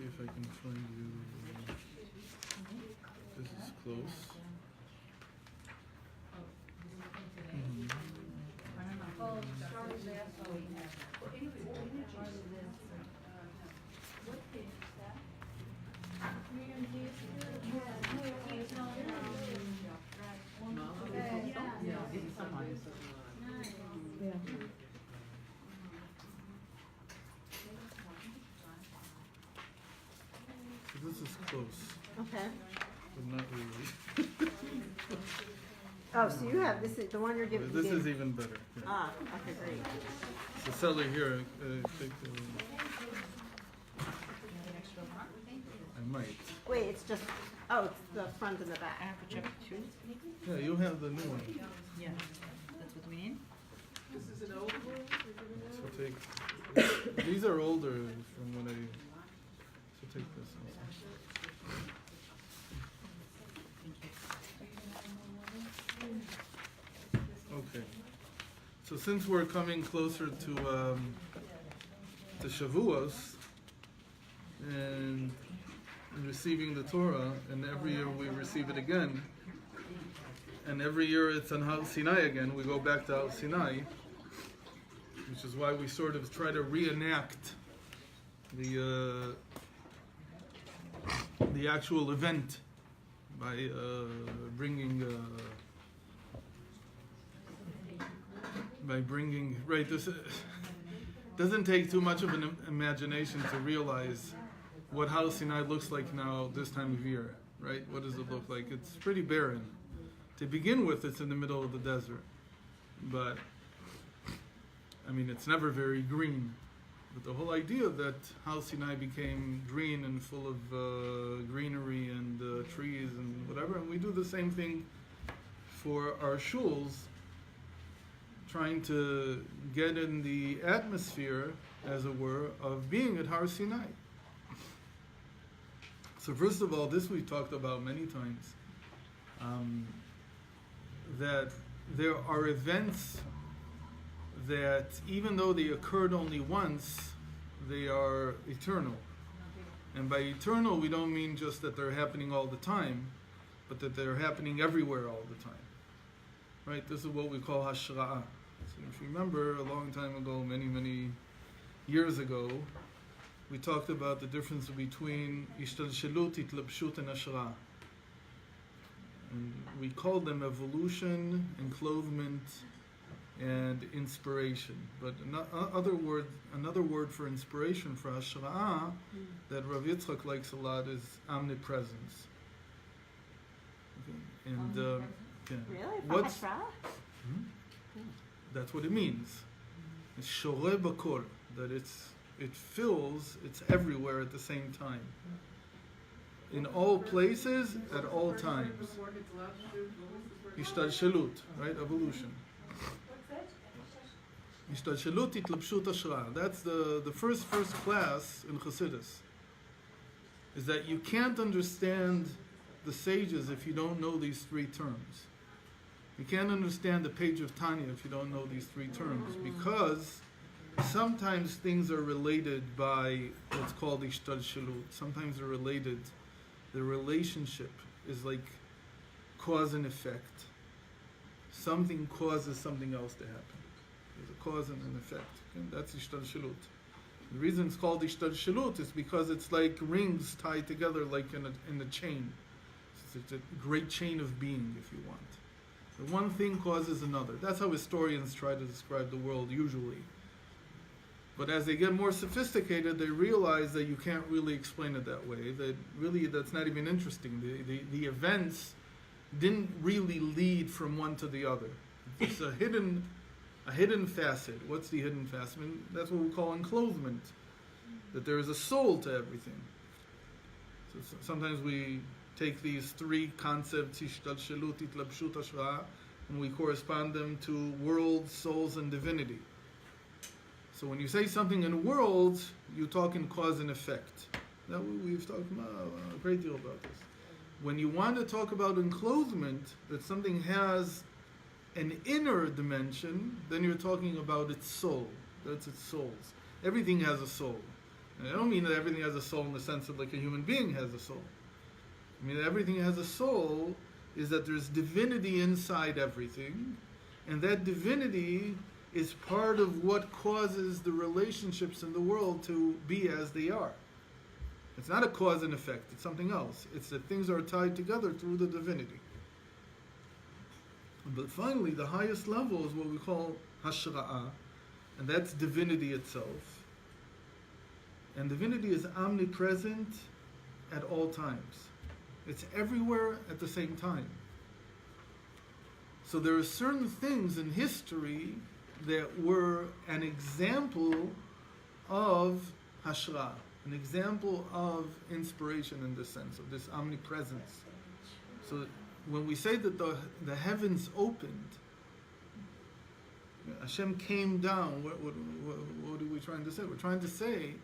see if I can find you. This is close. So this is close, Okay. but not really. Oh, so you have, this is the one you're giving. This is even better. Yeah. Ah, okay, great. So Sally, here, take the. I might. Wait, it's just, oh, it's the front and the I back. have to check two. Yeah, you have the new one. Yeah, that's what we need. So take. These are older from when I. So take this one. Okay. So since we're coming closer to Shavuos and receiving the Torah, and every year we receive it again, and every year it's on Har Sinai again, we go back to Har Sinai, which is why we sort of try to reenact the actual event by bringing right. This doesn't take too much of an imagination to realize what Har Sinai looks like now this time of year, right? What does it look like? It's pretty barren. To begin with, it's in the middle of the desert, but I mean, it's never very green. But the whole idea that Har Sinai became green and full of greenery and trees and whatever, and we do the same thing for our shuls, trying to get in the atmosphere, as it were, of being at Har Sinai. So first of all, this we've talked about many times, that there are events that even though they occurred only once, they are eternal. And by eternal, we don't mean just that they're happening all the time, but that they're happening everywhere all the time. Right? This is what we call Hashra'ah. So if you remember, a long time ago, many years ago, we talked about the difference between Ishtalshelut, Itlabshut, and Hashra'ah. And we called them evolution, enclothement, and inspiration. But another word for inspiration, for Hashra'ah, that Rav Yitzchak likes a lot is omnipresence. Okay. And yeah. Really? What's Hashra? that's what it means. It's shoreh b'kol, that it fills, it's everywhere at the same time. In all places, at all times. Ishtalshelut, right? Evolution. Ishtalshelut, itlabshut, Hashra'ah. That's the first class in Chassidus. Is that you can't understand the sages if you don't know these three terms. You can't understand the page of Tanya if you don't know these three terms, because sometimes things are related by what's called ishtalshelut. Sometimes they're related. The relationship is like cause and effect. Something causes something else to happen. There's a cause and an effect. Okay? That's ishtalshelut. The reason it's called ishtalshelut is because it's like rings tied together, like in a chain. It's a great chain of being, if you want. The one thing causes another. That's how historians try to describe the world usually. But as they get more sophisticated, they realize that you can't really explain it that way. That really, that's not even interesting. The events didn't really lead from one to the other. It's a hidden facet. What's the hidden facet? I mean, that's what we call enclothement. That there is a soul to everything. So sometimes we take these three concepts, ishtalshelut, itlabshut, hashra'ah, and we correspond them to world, souls, and divinity. So when you say something in world, you talk in cause and effect. Now we've talked a great deal about this. When you want to talk about enclothement, that something has an inner dimension, then you're talking about its soul. That's its souls. Everything has a soul. And I don't mean that everything has a soul in the sense that like a human being has a soul. I mean that everything has a soul is that there's divinity inside everything, and that divinity is part of what causes the relationships in the world to be as they are. It's not a cause and effect, it's something else. It's that things are tied together through the divinity. But finally, the highest level is what we call Hashra'ah, and that's divinity itself. And divinity is omnipresent at all times. It's everywhere at the same time. So there are certain things in history that were an example of Hashra'ah, an example of inspiration in this sense, of this omnipresence. So when we say that the heavens opened, Hashem came down, what are we trying to say? We're trying to say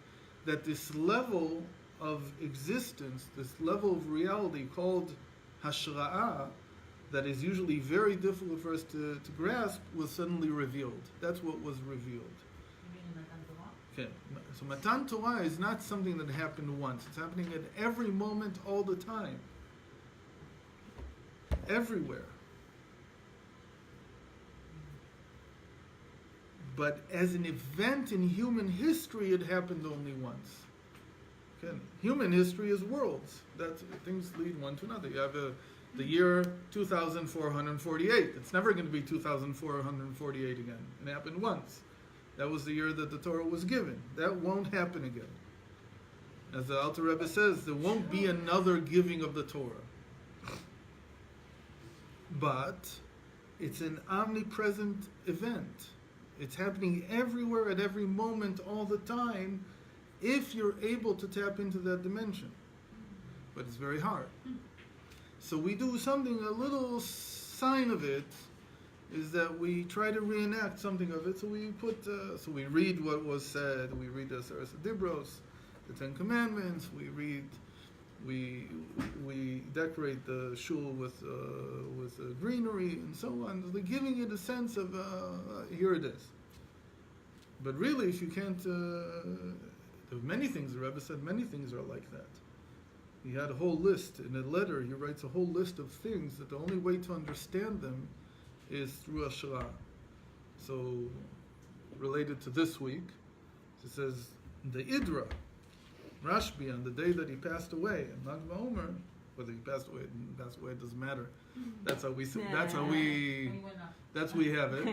that this level of existence, this level of reality called Hashra'ah, that is usually very difficult for us to grasp, was suddenly revealed. That's what was revealed. Okay, so Matan Torah is not something that happened once. It's happening at every moment, all the time. Everywhere. But as an event in human history, it happened only once. Okay. Human history is worlds. That's, things lead one to another. You have the year 2448. It's never going to be 2448 again. It happened once. That was the year that the Torah was given. That won't happen again. As the Alter Rebbe says, there won't be another giving of the Torah. But it's an omnipresent event. It's happening everywhere, at every moment, all the time, if you're able to tap into that dimension. But it's very hard. So we do something, a little sign of it is that we try to reenact something of it. So we so we read what was said. We read the Seres Dibros, the Ten Commandments. We decorate the shul with greenery and so on, giving it a sense of here it is. But really, if you can't, there are many things. The Rebbe said many things are like that. He had a whole list in a letter. He writes a whole list of things that the only way to understand them is through Hashra'ah. So, related to this week, it says the Idra. Rashbi, on the day that he passed away, and Lag BaOmer, whether he passed away, it doesn't matter. That's how we have it.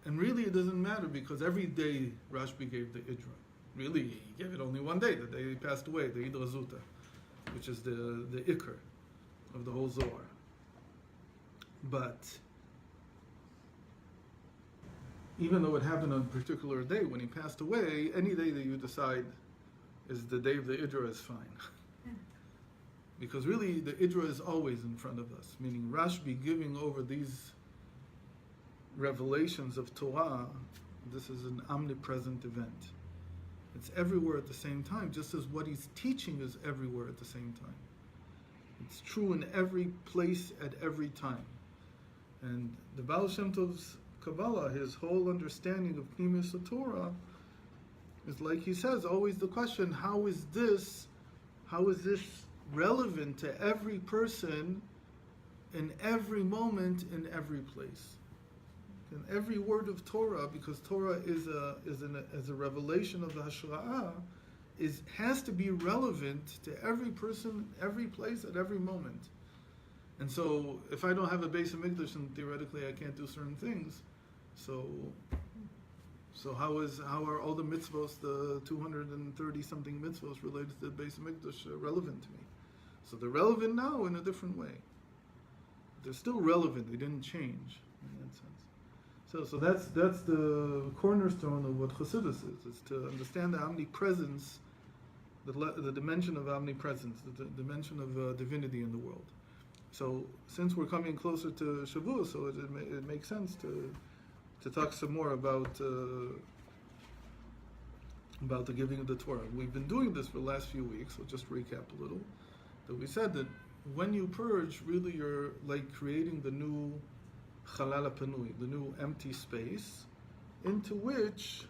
And really, it doesn't matter because every day Rashbi gave the Idra. Really, he gave it only one day, the day he passed away, the Idra Zuta, which is the Ikar of the whole Zohar. But even though it happened on a particular day when he passed away, any day that you decide is the day of the Idra is fine. Because really the Idra is always in front of us, meaning Rashbi giving over these revelations of Torah, this is an omnipresent event. It's everywhere at the same time, just as what he's teaching is everywhere at the same time. It's true in every place at every time. And the Baal Shem Tov's Kabbalah, his whole understanding of Pnimis Torah, is like he says, always the question, how is this relevant to every person in every moment, in every place? In every word of Torah, because Torah is a revelation of the Hashra'ah, has to be relevant to every person, every place, at every moment. And so, if I don't have a Beis HaMikdash, and theoretically I can't do certain things, so how are all the mitzvos, the 230 something mitzvos related to the Beis HaMikdash relevant to me? So they're relevant now in a different way. They're still relevant. They didn't change in that sense. So that's the cornerstone of what Chassidus is. It's to understand the omnipresence, the dimension of omnipresence, the dimension of divinity in the world. So since we're coming closer to Shavuot, so it makes sense to talk some more about the giving of the Torah. We've been doing this for the last few weeks, so just recap a little. That we said that when you purge, really you're like creating the new Chalal HaPanui, the new empty space, into which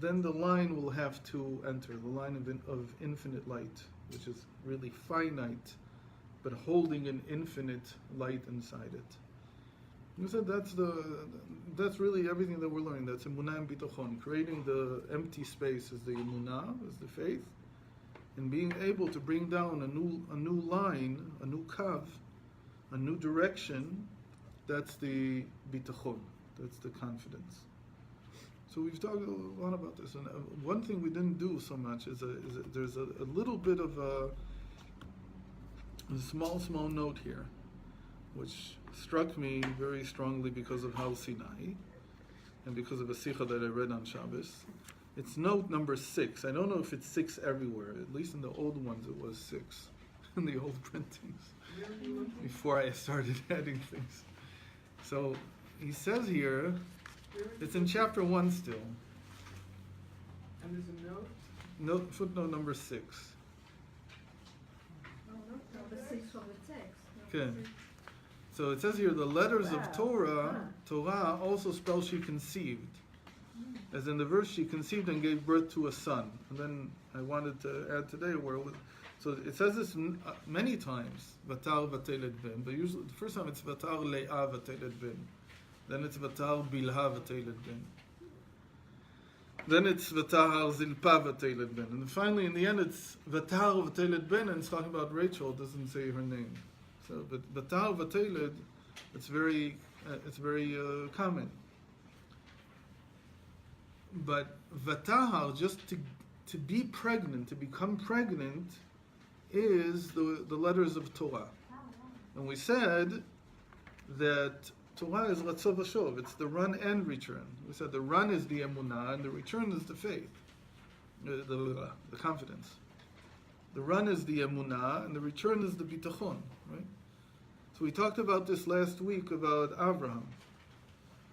then the line will have to enter, the line of infinite light, which is really finite, but holding an infinite light inside it. We said that's really everything that we're learning. That's emunah and bitachon. Creating the empty space is the emunah, is the faith, and being able to bring down a new line, a new kav, a new direction. That's the bitachon. That's the confidence. So we've talked a lot about this, and one thing we didn't do so much is there's a little bit of a small note here, which struck me very strongly because of Har Sinai and because of a sikha that I read on Shabbos. It's note number 6. I don't know if it's 6 everywhere. At least in the old ones it was 6, in the old printings, before I started adding things. So he says here, it's in chapter 1 still. And there's a note? Note, footnote number 6. Number 6 from the text. Okay. So it says here, the letters of Torah also spell she conceived. As in the verse, she conceived and gave birth to a son. And then I wanted to add today where it was, so it says this many times, Vatar vateled ben, but usually the first time it's Vatar le'ah vateled ben. Then it's Vatar bilha vateled ben. Then it's Vatar zilpa vateled ben. And finally in the end it's Vatar vateled ben, and it's talking about Rachel, it doesn't say her name. So, but Vatar vateled, it's very common. But Vatahar, just to be pregnant, to become pregnant, is the letters of Torah. And we said that Torah is Ratzov Vashov, it's the run and return. We said the run is the emunah and the return is the faith, the confidence. The run is the emunah and the return is the bitachon, right? So we talked about this last week about Avraham.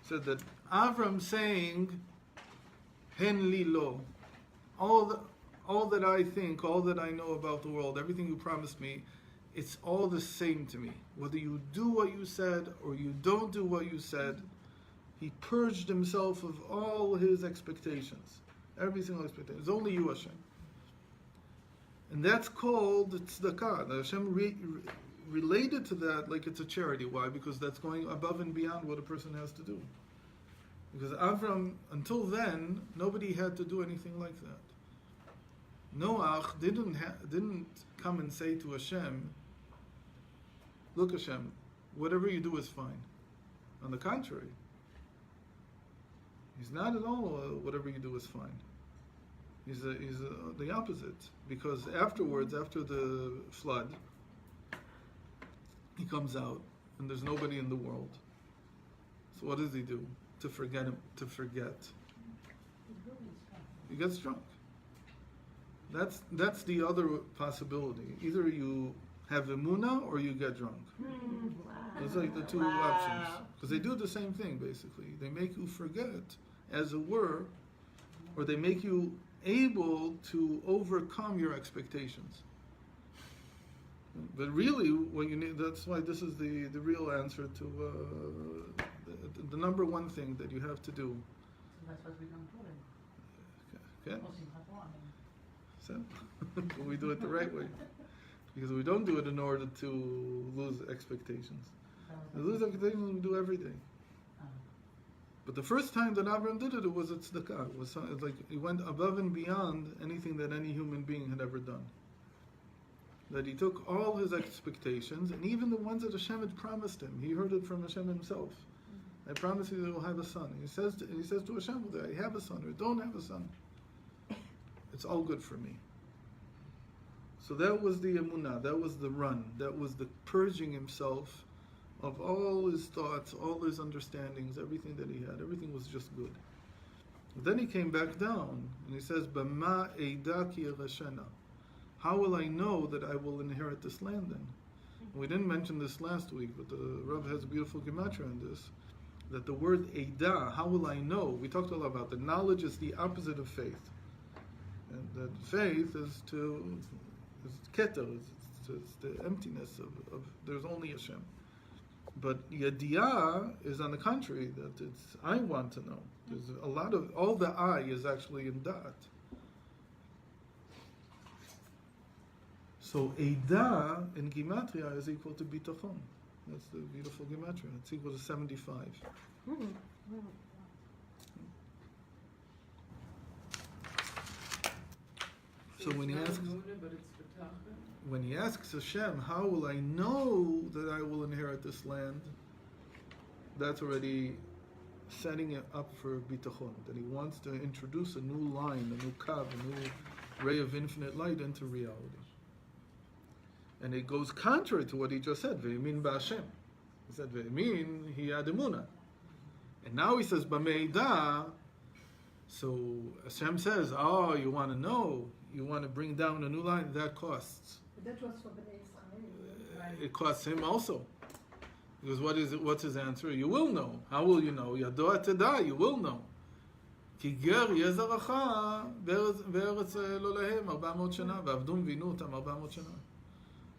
Said that Avraham saying, Hen li lo, all that I think, all that I know about the world, everything you promised me, it's all the same to me. Whether you do what you said or you don't do what you said, he purged himself of all his expectations. Every single expectation. It's only you, Hashem. And that's called tzedakah. Now, Hashem related to that like it's a charity. Why? Because that's going above and beyond what a person has to do. Because Avram, until then, nobody had to do anything like that. Noach didn't come and say to Hashem, look Hashem, whatever you do is fine. On the contrary, he's not at all whatever you do is fine. He's the opposite. Because afterwards, after the flood, he comes out and there's nobody in the world. So what does he do? To forget. He gets drunk. That's the other possibility. Either you have emunah or you get drunk. Those are like the two options. Because they do the same thing, basically. They make you forget, as it were, or they make you able to overcome your expectations. But really, what you need, that's why this is the real answer to the number one thing that you have to do. So that's what we don't do Okay? then. So we do it the right way. Because we don't do it in order to lose expectations. We lose expectations we do every day. But the first time that Abraham did it was at tzedakah. It was like he went above and beyond anything that any human being had ever done. That he took all his expectations, and even the ones that Hashem had promised him. He heard it from Hashem himself. I promise you that you'll have a son. And he says to Hashem, whether I have a son or don't have a son, it's all good for me. So that was the emunah, that was the run, that was the purging himself of all his thoughts, all his understandings, everything that he had. Everything was just good. Then he came back down, and he says, Bama eida ki ereshena. How will I know that I will inherit this land then? And we didn't mention this last week, but the Rav has a beautiful gematria on this, that the word eida, how will I know? We talked a lot about that. Knowledge is the opposite of faith. And that faith is keter, it's the emptiness of there's only Hashem. But yadiyah is on the contrary, that it's, I want to know. There's a lot of, all the I is actually in dat. So Eidah in Gematria is equal to bitachon. That's the beautiful Gematria. It's equal to 75. Mhm. So when he it's not asks, Emunah, but it's B'tachon. when he asks Hashem, how will I know that I will inherit this land? That's already setting it up for bitachon. That he wants to introduce a new line, a new kav, a new ray of infinite light into reality. And it goes contrary to what he just said. Ve'emin ba'Hashem. He said ve'emin he had emunah. And now he says b'me'edah. So Hashem says, oh, you want to know, you want to bring down a new line, that costs. That was for Bnei Israel. It costs him also. Because what is it? What's his answer? You will know. How will you know? Yado ateda, you will know. כי גר יהיה זרעך בארץ לא להם 400 שנה, ועבדו מבינו אותם 400 שנה.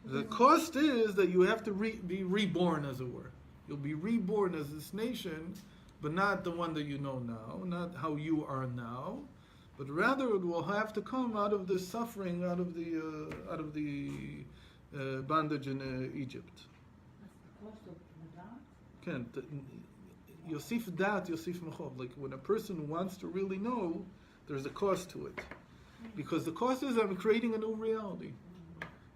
The cost is that you have to be reborn, as it were. You'll be reborn as this nation, but not the one that you know now, not how you are now, but rather it will have to come out of the suffering, out of the bondage in Egypt. That's the cost of the dot. Can't. Yosif dat, Yosif machov. Like when a person wants to really know, there's a cost to it. Because the cost is I'm creating a new reality.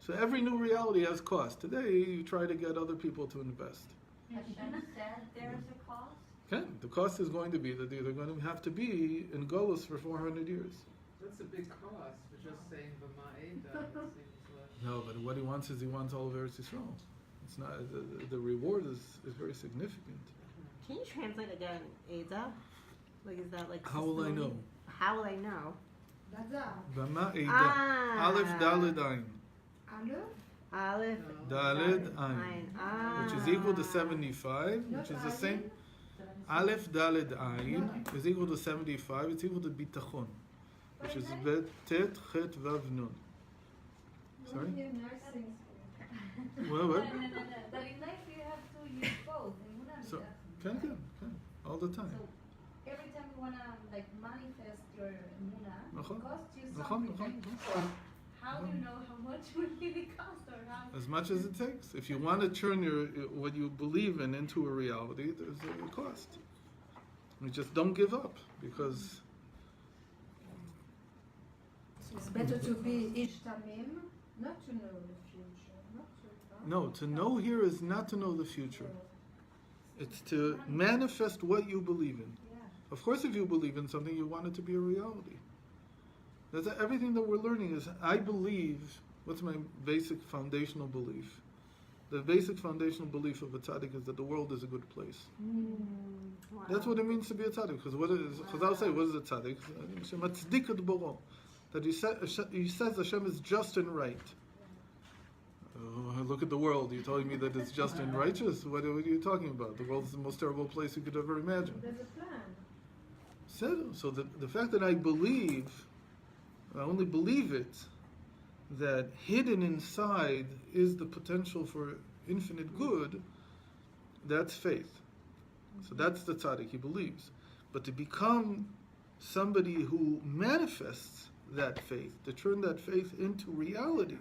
So every new reality has cost. Today, you try to get other people to invest. Hashem said there's a cost. Okay, the cost is going to be that they're going to have to be in Golos for 400 years. That's a big cost for just saying B'ma'edah. It seems like. No, but what he wants is he wants all of Eretz Yisrael. It's not the reward is very significant. Can you translate again, Eidah? Like, is that like? How will I know? How will I know? Lazar. Vama Eidah. Ah. Aleph Daled Ayin. Aleph. Aleph. Daled Ayin. Ayin. Ah. Which is equal to 75, which is the same. Aleph Daled Ayin is equal to 75. It's equal to bitachon, which is bet tet chet vav nun. Sorry? We hear nice things. Well, what? No. But in life you have to use both. Emunah and So, bitachon. can, all the time. So every time you wanna like manifest your emunah, it Nachon. costs you Nachon, something. nachon. How do you know how much will really cost or how? As much as it takes. If you want to turn your what you believe in into a reality, there's a cost. You just don't give up because It's better to be ishtamim, not to know the future. Not to, no, to know here is not to know the future. It's to manifest what you believe in. Yeah. Of course, if you believe in something, you want it to be a reality. That's everything that we're learning is I believe. What's my basic foundational belief? The basic foundational belief of a tzaddik is that the world is a good place. Wow. That's what it means to be a tzaddik. Because what is? Because I'll say, what is a tzaddik? Hashem matzdik et boro. That he says Hashem is just and right. Oh, look at the world. You're telling me that it's just and righteous? What are you talking about? The world is the most terrible place you could ever imagine. There's a plan. So the fact that I only believe it, that hidden inside is the potential for infinite good, that's faith. So that's the tzaddik, he believes. But to become somebody who manifests that faith, to turn that faith into reality,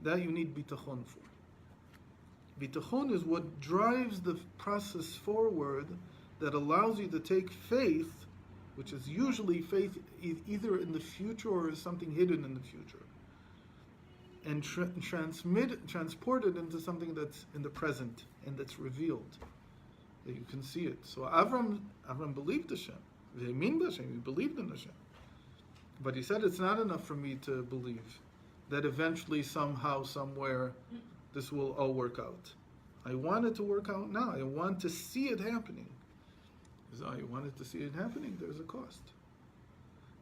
that you need bitachon for. Bitachon is what drives the process forward that allows you to take faith, which is usually faith either in the future or is something hidden in the future, and transport it into something that's in the present and that's revealed, that you can see it. So Avram believed Hashem. Ve'emin b'Hashem, he believed in Hashem. But he said it's not enough for me to believe that eventually, somehow, somewhere, this will all work out. I want it to work out now. I want to see it happening. Because I wanted to see it happening, there's a cost.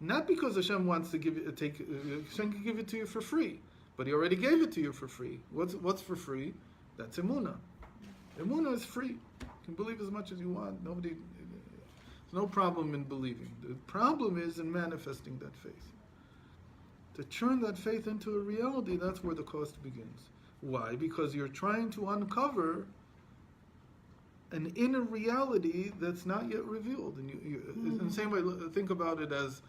Not because Hashem wants to Hashem can give it to you for free, but He already gave it to you for free. What's for free? That's emunah. Emunah is free. You can believe as much as you want. There's no problem in believing. The problem is in manifesting that faith. To turn that faith into a reality, that's where the cost begins. Why? Because you're trying to uncover an inner reality that's not yet revealed. And in the same way, think about it as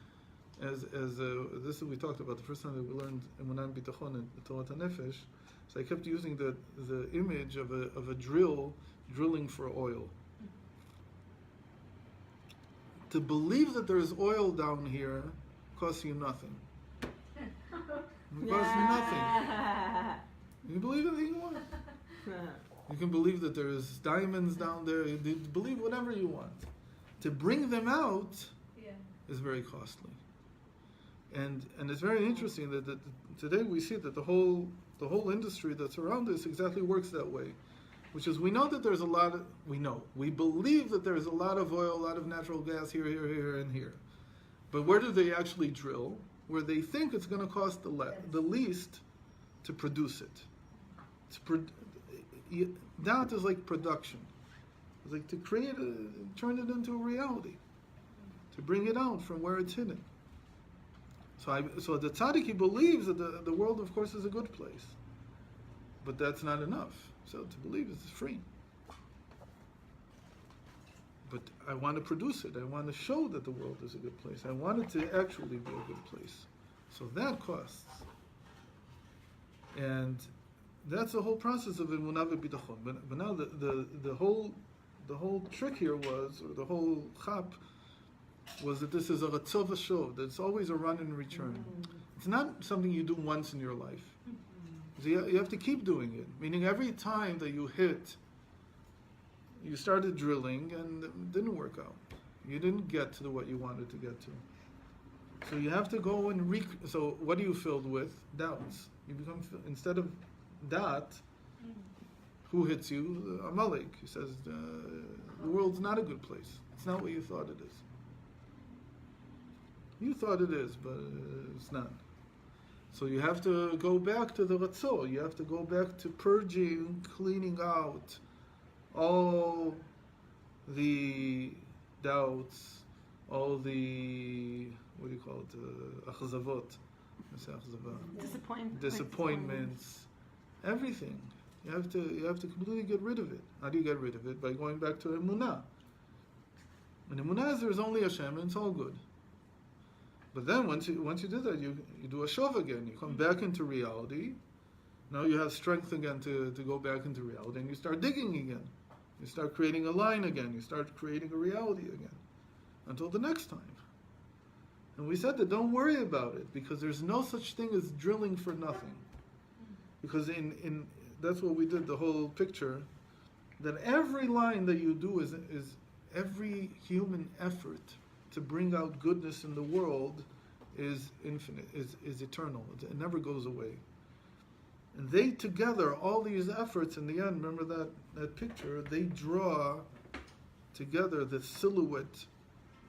this is we talked about the first time that we learned Emunah and Bitachon and Torah HaNefesh. So I kept using the image of a drilling for oil. To believe that there's oil down here costs you nothing. It costs you nothing. You can believe anything you want. You can believe that there's diamonds down there. You believe whatever you want. To bring them out is very costly. And it's very interesting that today we see that the whole industry that's around this exactly works that way. Which is, we know that there's we believe that there's a lot of oil, a lot of natural gas here, and here. But where do they actually drill? Where they think it's going to cost the least to produce it. That is like production. It's like to turn it into a reality. To bring it out from where it's hidden. So the tzaddik, he believes that the world, of course, is a good place. But that's not enough. So to believe is free. But I want to produce it. I want to show that the world is a good place. I want it to actually be a good place. So that costs. And that's the whole process of Emunah v'Bitachon. But now the whole trick here was, or the whole chap, was that this is a ratzov v'shov, that it's always a run and return. It's not something you do once in your life. So you have to keep doing it. Meaning every time that you started drilling and it didn't work out. You didn't get to what you wanted to get to. So you have to go and so what are you filled with? Doubts. You become, instead of that, who hits you? Amalek. He says, the world's not a good place. It's not what you thought it is. You thought it is, but it's not. So you have to go back to the Ratzah. You have to go back to purging, cleaning out all the doubts, all the, what do you call it, achzavot. Disappointments, everything. You have to completely get rid of it. How do you get rid of it? By going back to Emunah. And Emunah is there's only Hashem and it's all good. But then once you do that, you do a shov again. You come back into reality. Now you have strength again to go back into reality, and you start digging again. You start creating a line again. You start creating a reality again. Until the next time. And we said that don't worry about it, because there's no such thing as drilling for nothing. Because in that's what we did, the whole picture, that every line that you do is every human effort to bring out goodness in the world is infinite, is eternal. It never goes away. And they together, all these efforts in the end, remember that picture, they draw together the silhouette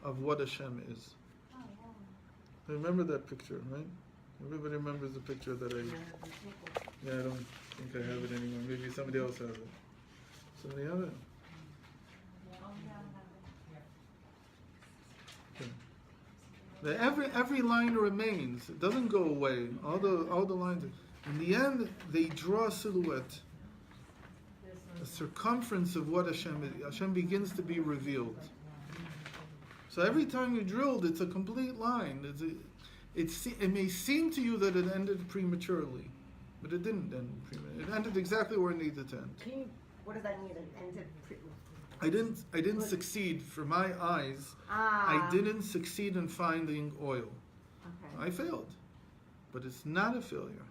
of what Hashem is. Remember that picture, right? Everybody remembers the picture that I don't think I have it anymore. Maybe somebody else has it. Somebody have it? Every line remains. It doesn't go away. All the lines. In the end, they draw a silhouette, a circumference of what Hashem is. Hashem begins to be revealed. So every time you drilled, it's a complete line. It may seem to you that it ended prematurely, but it didn't end prematurely. It ended exactly where it needed to end. What does that mean? It ended I didn't succeed for my eyes. I didn't succeed in finding oil. Okay. I failed, but it's not a failure.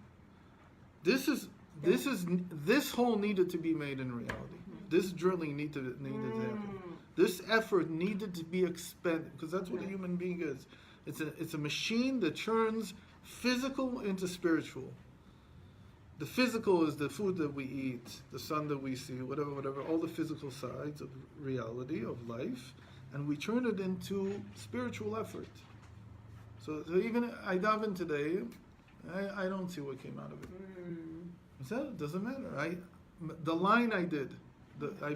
This hole needed to be made in reality. This drilling needed to happen. This effort needed to be expended, because that's what a human being is. It's a machine that turns physical into spiritual. The physical is the food that we eat, the sun that we see, whatever, all the physical sides of reality, of life, and we turn it into spiritual effort. So even I daven today, I don't see what came out of it. So it doesn't matter. The line I did, I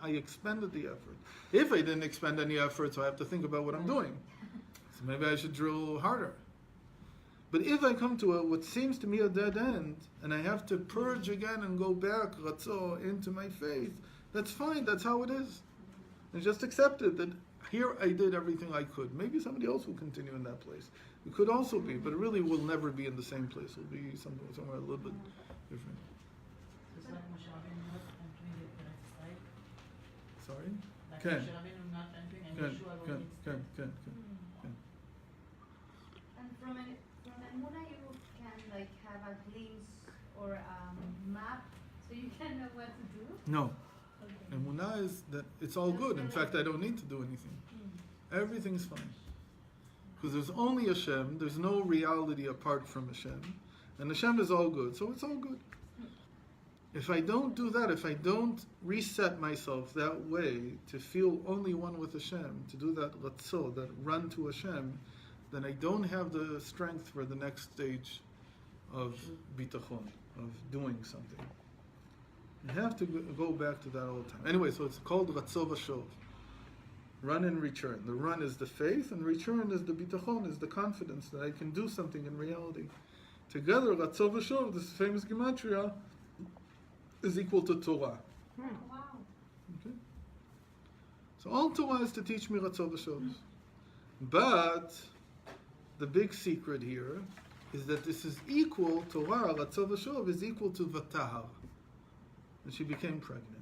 expended the effort. If I didn't expend any effort, so I have to think about what I'm doing. So maybe I should drill harder. But if I come to what seems to me a dead end, and I have to purge again and go back, Ratzah, into my faith, That's fine. That's how it is. And just accept it that here I did everything I could. Maybe somebody else will continue in that place. It could also be, but it really will never be in the same place. It'll be somewhere a little bit different. It's like Moshe Rabbeinu not entering the Eretz Israel. Sorry? Like Ken. Moshe Rabbeinu not entering and Ken, Yeshua Ken, going Ken, instead. Ken. And from Emuna you can like have a glimpse or a map so you can know what to do. No. Okay. Emunah is that it's all good. In fact, I don't need to do anything. Everything's fine. Because there's only Hashem, there's no reality apart from Hashem. And Hashem is all good, so it's all good. If I don't do that, if I don't reset myself that way to feel only one with Hashem, to do that ratzon, that run to Hashem, then I don't have the strength for the next stage of bitachon, of doing something. You have to go back to that all the time. Anyway, so it's called ratzon v'shov. Run and return. The run is the faith, and return is the bitachon, is the confidence that I can do something in reality. Together, ratzon v'shov, this famous gematria, is equal to Torah. Wow. Okay? So all Torah is to teach me ratzon v'shov. But the big secret here is that this is equal, Torah, ratzon v'shov, is equal to vatahar. And she became pregnant.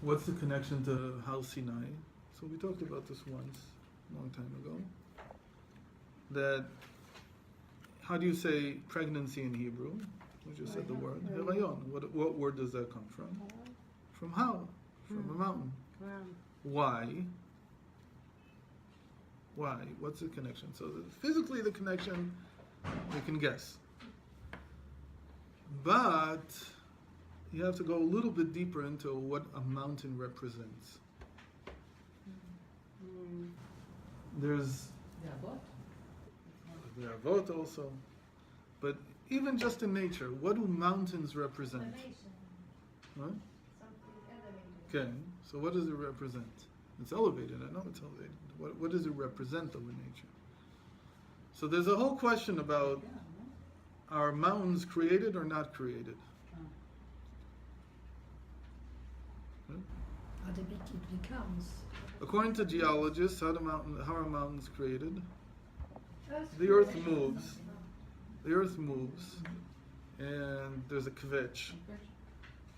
What's the connection to Har Sinai? So we talked about this once, a long time ago. That, how do you say pregnancy in Hebrew? We just said the word. Hirayon. What word does that come from? From Har, from a mountain. Why? Why? What's the connection? So physically the connection, you can guess. But you have to go a little bit deeper into what a mountain represents. There's Yeah, what? the Avot also, but even just in nature, what do mountains represent? Elevation. Huh? Something elevated. Okay, so what does it represent? It's elevated, I know it's elevated. What does it represent though in nature? So there's a whole question about, Yeah, no? are mountains created or not created? How it becomes. According to geologists, how are mountains created? Earth The earth creation. moves. The earth moves, and there's a kvetch.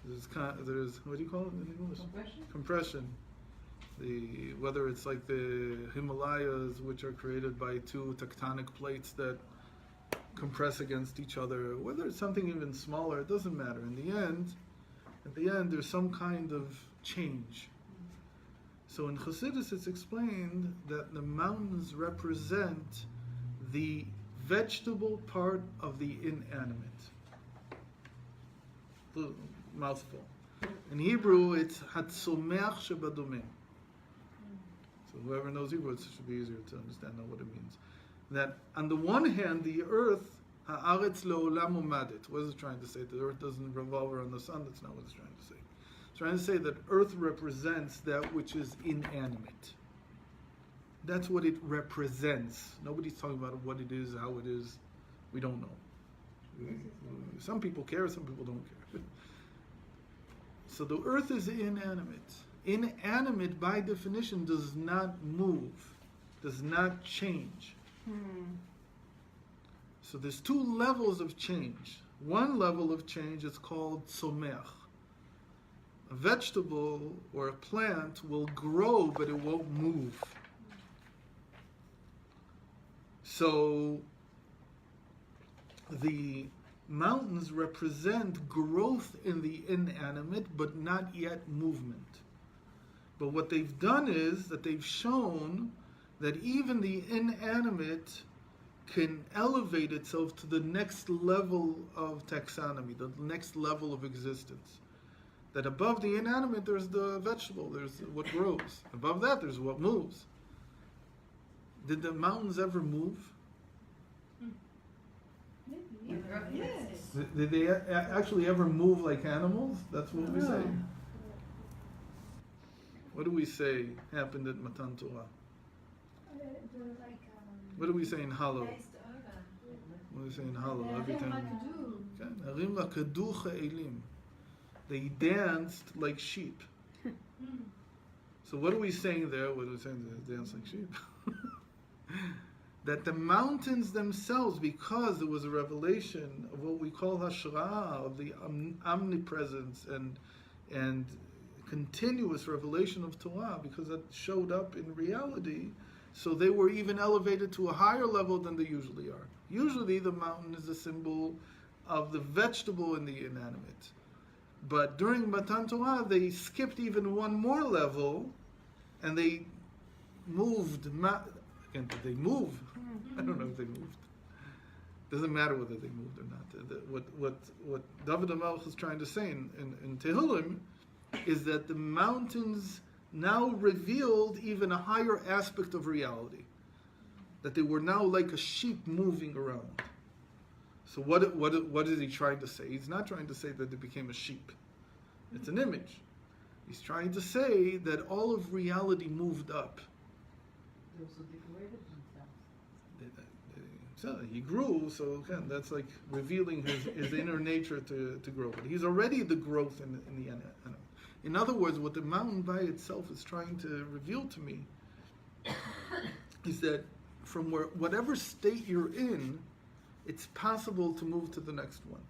There's what do you call it in English? Compression? Compression. Whether it's like the Himalayas, which are created by two tectonic plates that compress against each other, whether it's something even smaller, it doesn't matter. At the end, there's some kind of change. So in Chassidus, it's explained that the mountains represent the vegetable part of the inanimate. The mouthful. In Hebrew, it's Hatzomeach Shebadomeh. So whoever knows Hebrew, it should be easier to understand now what it means. That on the one hand, the earth, Ha'aretz le'olam umadet. What is it trying to say? The earth doesn't revolve around the sun. That's not what it's trying to say. It's trying to say that earth represents that which is inanimate. That's what it represents. Nobody's talking about what it is, how it is. We don't know. Some people care, some people don't care. So the earth is inanimate. Inanimate, by definition, does not move, does not change. So there's two levels of change. One level of change is called tzomech. A vegetable or a plant will grow, but it won't move. So the mountains represent growth in the inanimate, but not yet movement. But what they've done is that they've shown that even the inanimate can elevate itself to the next level of taxonomy, the next level of existence. That above the inanimate, there's the vegetable, there's what grows. Above that, there's what moves. Did the mountains ever move? Yes. Did they actually ever move like animals? That's what we say. What do we say happened at Matan Torah? What do we say in Hallel? What do they say in Hallel? Every והרים time. רקדו. כן, הרים רקדו כאלים. They danced like sheep. So what are we saying there? What are we saying? They dance like sheep. That the mountains themselves, because there was a revelation of what we call Hashra, of the omnipresence and continuous revelation of Torah, because that showed up in reality, so they were even elevated to a higher level than they usually are. Usually the mountain is a symbol of the vegetable and the inanimate. But during Matan Torah, they skipped even one more level, and they moved. Again, did they move? I don't know if they moved. Doesn't matter whether they moved or not. What David HaMelech is trying to say in Tehillim is that the mountains now revealed even a higher aspect of reality. That they were now like a sheep moving around. So what is he trying to say? He's not trying to say that they became a sheep. It's an image. He's trying to say that all of reality moved up. They also decorated themselves. So he grew, so again, that's like revealing his inner nature to grow. But he's already the growth in the end. In other words, what the mountain by itself is trying to reveal to me is that from whatever state you're in, it's possible to move to the next one.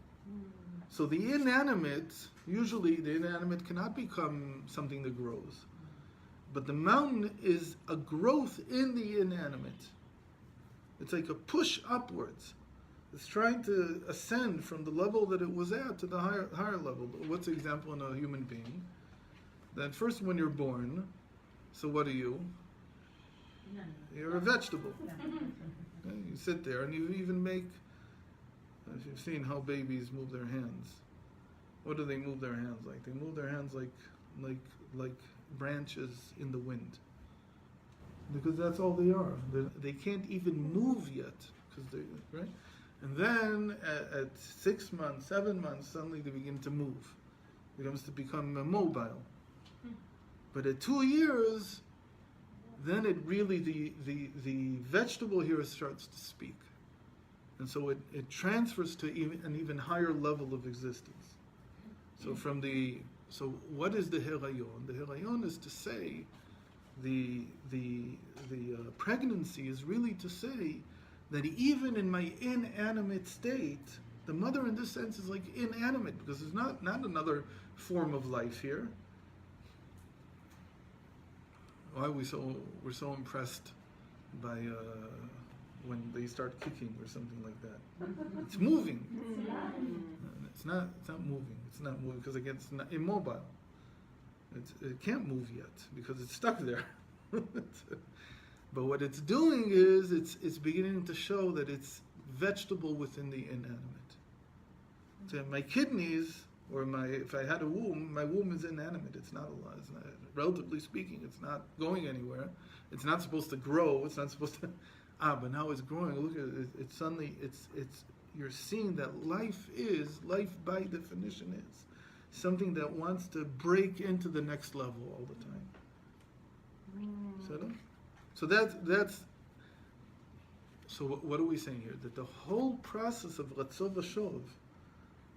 So the inanimate, usually the inanimate cannot become something that grows. But the mountain is a growth in the inanimate. It's like a push upwards. It's trying to ascend from the level that it was at to the higher level. What's the example in a human being? That first when you're born, so what are you? You're a vegetable. Okay? You sit there and you even make, if you've seen how babies move their hands, what do they move their hands like? They move their hands like branches in the wind. Because that's all they are. They can't even move yet. Right? And then at 6 months, 7 months, suddenly they begin to move. It become mobile. But at 2 years, then it really, the vegetable here starts to speak. And so it transfers to an even higher level of existence. So so what is the Hirayon? The Hirayon is to say, the pregnancy is really to say that even in my inanimate state, the mother in this sense is like inanimate, because there's not another form of life here. Why we're so impressed by when they start kicking or something like that? It's moving. It's not moving. It's not moving because again, it's not immobile. It can't move yet because it's stuck there. But what it's doing is it's beginning to show that it's vegetable within the inanimate. So my kidneys, or if I had a womb, my womb is inanimate. It's not alive. It's not, relatively speaking, it's not going anywhere. It's not supposed to grow. It's not supposed to. But now it's growing. Look at it. It's suddenly you're seeing that life by definition is something that wants to break into the next level all the time. So that's. So what are we saying here? That the whole process of Ratzov Vashov,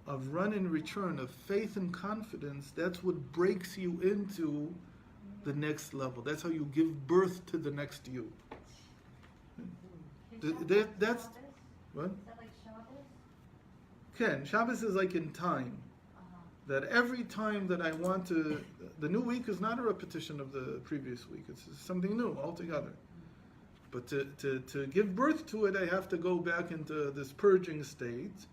of run and return, of faith and confidence, that's what breaks you into the next level. That's how you give birth to the next you. That's what? Is that like Shabbos? Ken, Shabbos is like in time. That every time that I want to, the new week is not a repetition of the previous week. It's something new altogether. But to give birth to it, I have to go back into this purging state,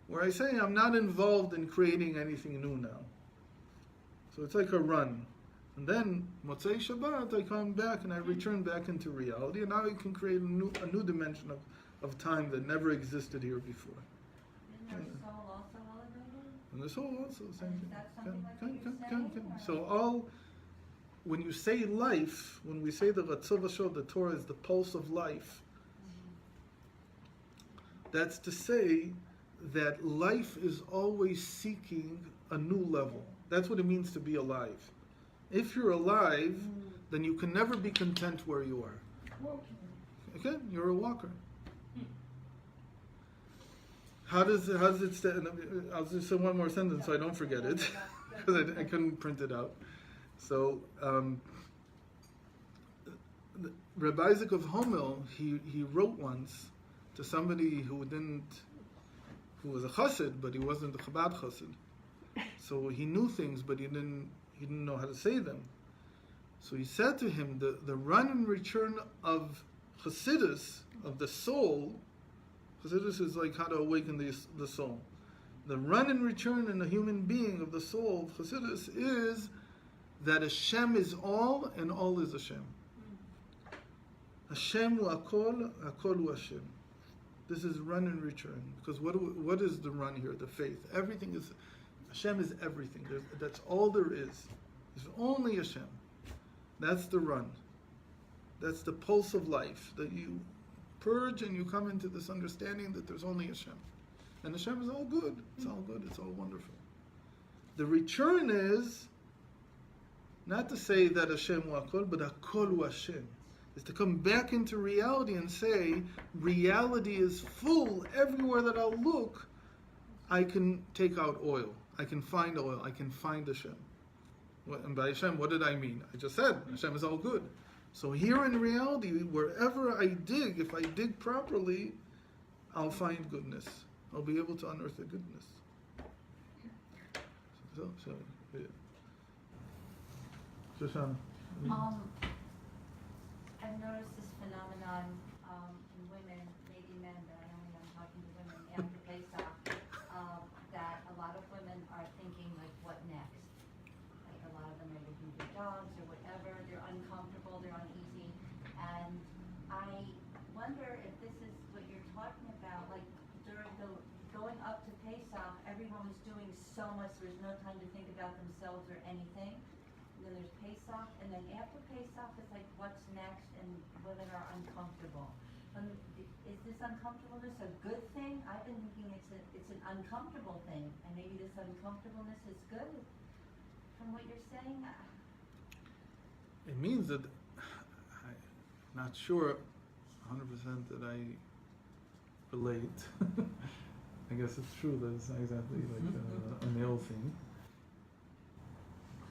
where I say I'm not involved in creating anything new now. So it's like a run. And then, Motzei Shabbat, I come back and I return back into reality, and now I can create a new dimension of time that never existed here before. Isn't our soul also elevated? And the soul also, the same Is thing. that something like what you're saying, or- So when you say life, when we say the Ratzov Vashov, the Torah is the pulse of life, that's to say that life is always seeking a new level. That's what it means to be alive. If you're alive, then you can never be content where you are. Okay? You're a walker. how does it stand? I'll just say one more sentence so I don't forget it, because I couldn't print it out. So Rabbi Isaac of Homel, he wrote once to somebody who was a chassid, but he wasn't a Chabad chassid. So he knew things, but he didn't know how to say them. So he said to him, the run and return of Chassidus, of the soul. Chassidus is like how to awaken the soul. The run and return in the human being of the soul of Chassidus is that Hashem is all and all is Hashem. Hashem hu akol, akol hu Hashem. This is run and return. Because what is the run here? The faith. Everything is, Hashem is everything. That's all there is. There's only Hashem. That's the run. That's the pulse of life. That you purge and you come into this understanding that there's only Hashem. And Hashem is all good. It's all good. It's all wonderful. The return is not to say that Hashem hu akol, but akol hu Hashem. Is to come back into reality and say, reality is full. Everywhere that I'll look, I can take out oil. I can find oil. I can find Hashem. And by Hashem, what did I mean? I just said, Hashem is all good. So here in reality, wherever I dig, if I dig properly, I'll find goodness. I'll be able to unearth the goodness. So yeah. Shoshana. I've noticed this phenomenon in women, maybe men, but I only am talking to women after Pesach, that a lot of women are thinking, like, what next? Like, a lot of them are looking for jobs or whatever. They're uncomfortable, they're uneasy. And I wonder if this is what you're talking about, like, during the going up to Pesach, everyone was doing so much, there was no time to think about themselves or anything. And then there's Pesach, and then after Pesach, it's like, what's next? And women are uncomfortable. Is this uncomfortableness a good thing? I've been thinking it's an uncomfortable thing, and maybe this uncomfortableness is good. From what you're saying, It means that I'm not sure 100% that I relate. I guess it's true that it's not exactly like a male thing.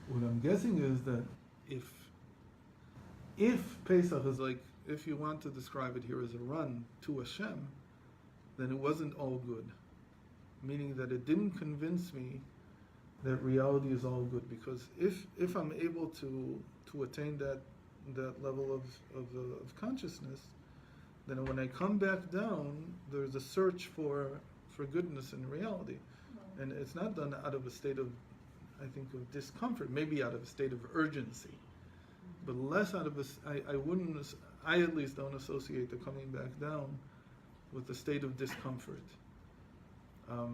What I'm guessing is that if Pesach is like, if you want to describe it here as a run to Hashem, then it wasn't all good. Meaning that it didn't convince me that reality is all good. Because if I'm able to attain that level of consciousness, then when I come back down, there's a search for goodness in reality. And it's not done out of a state of, I think, of discomfort, maybe out of a state of urgency, but less out of I at least don't associate the coming back down with the state of discomfort. There's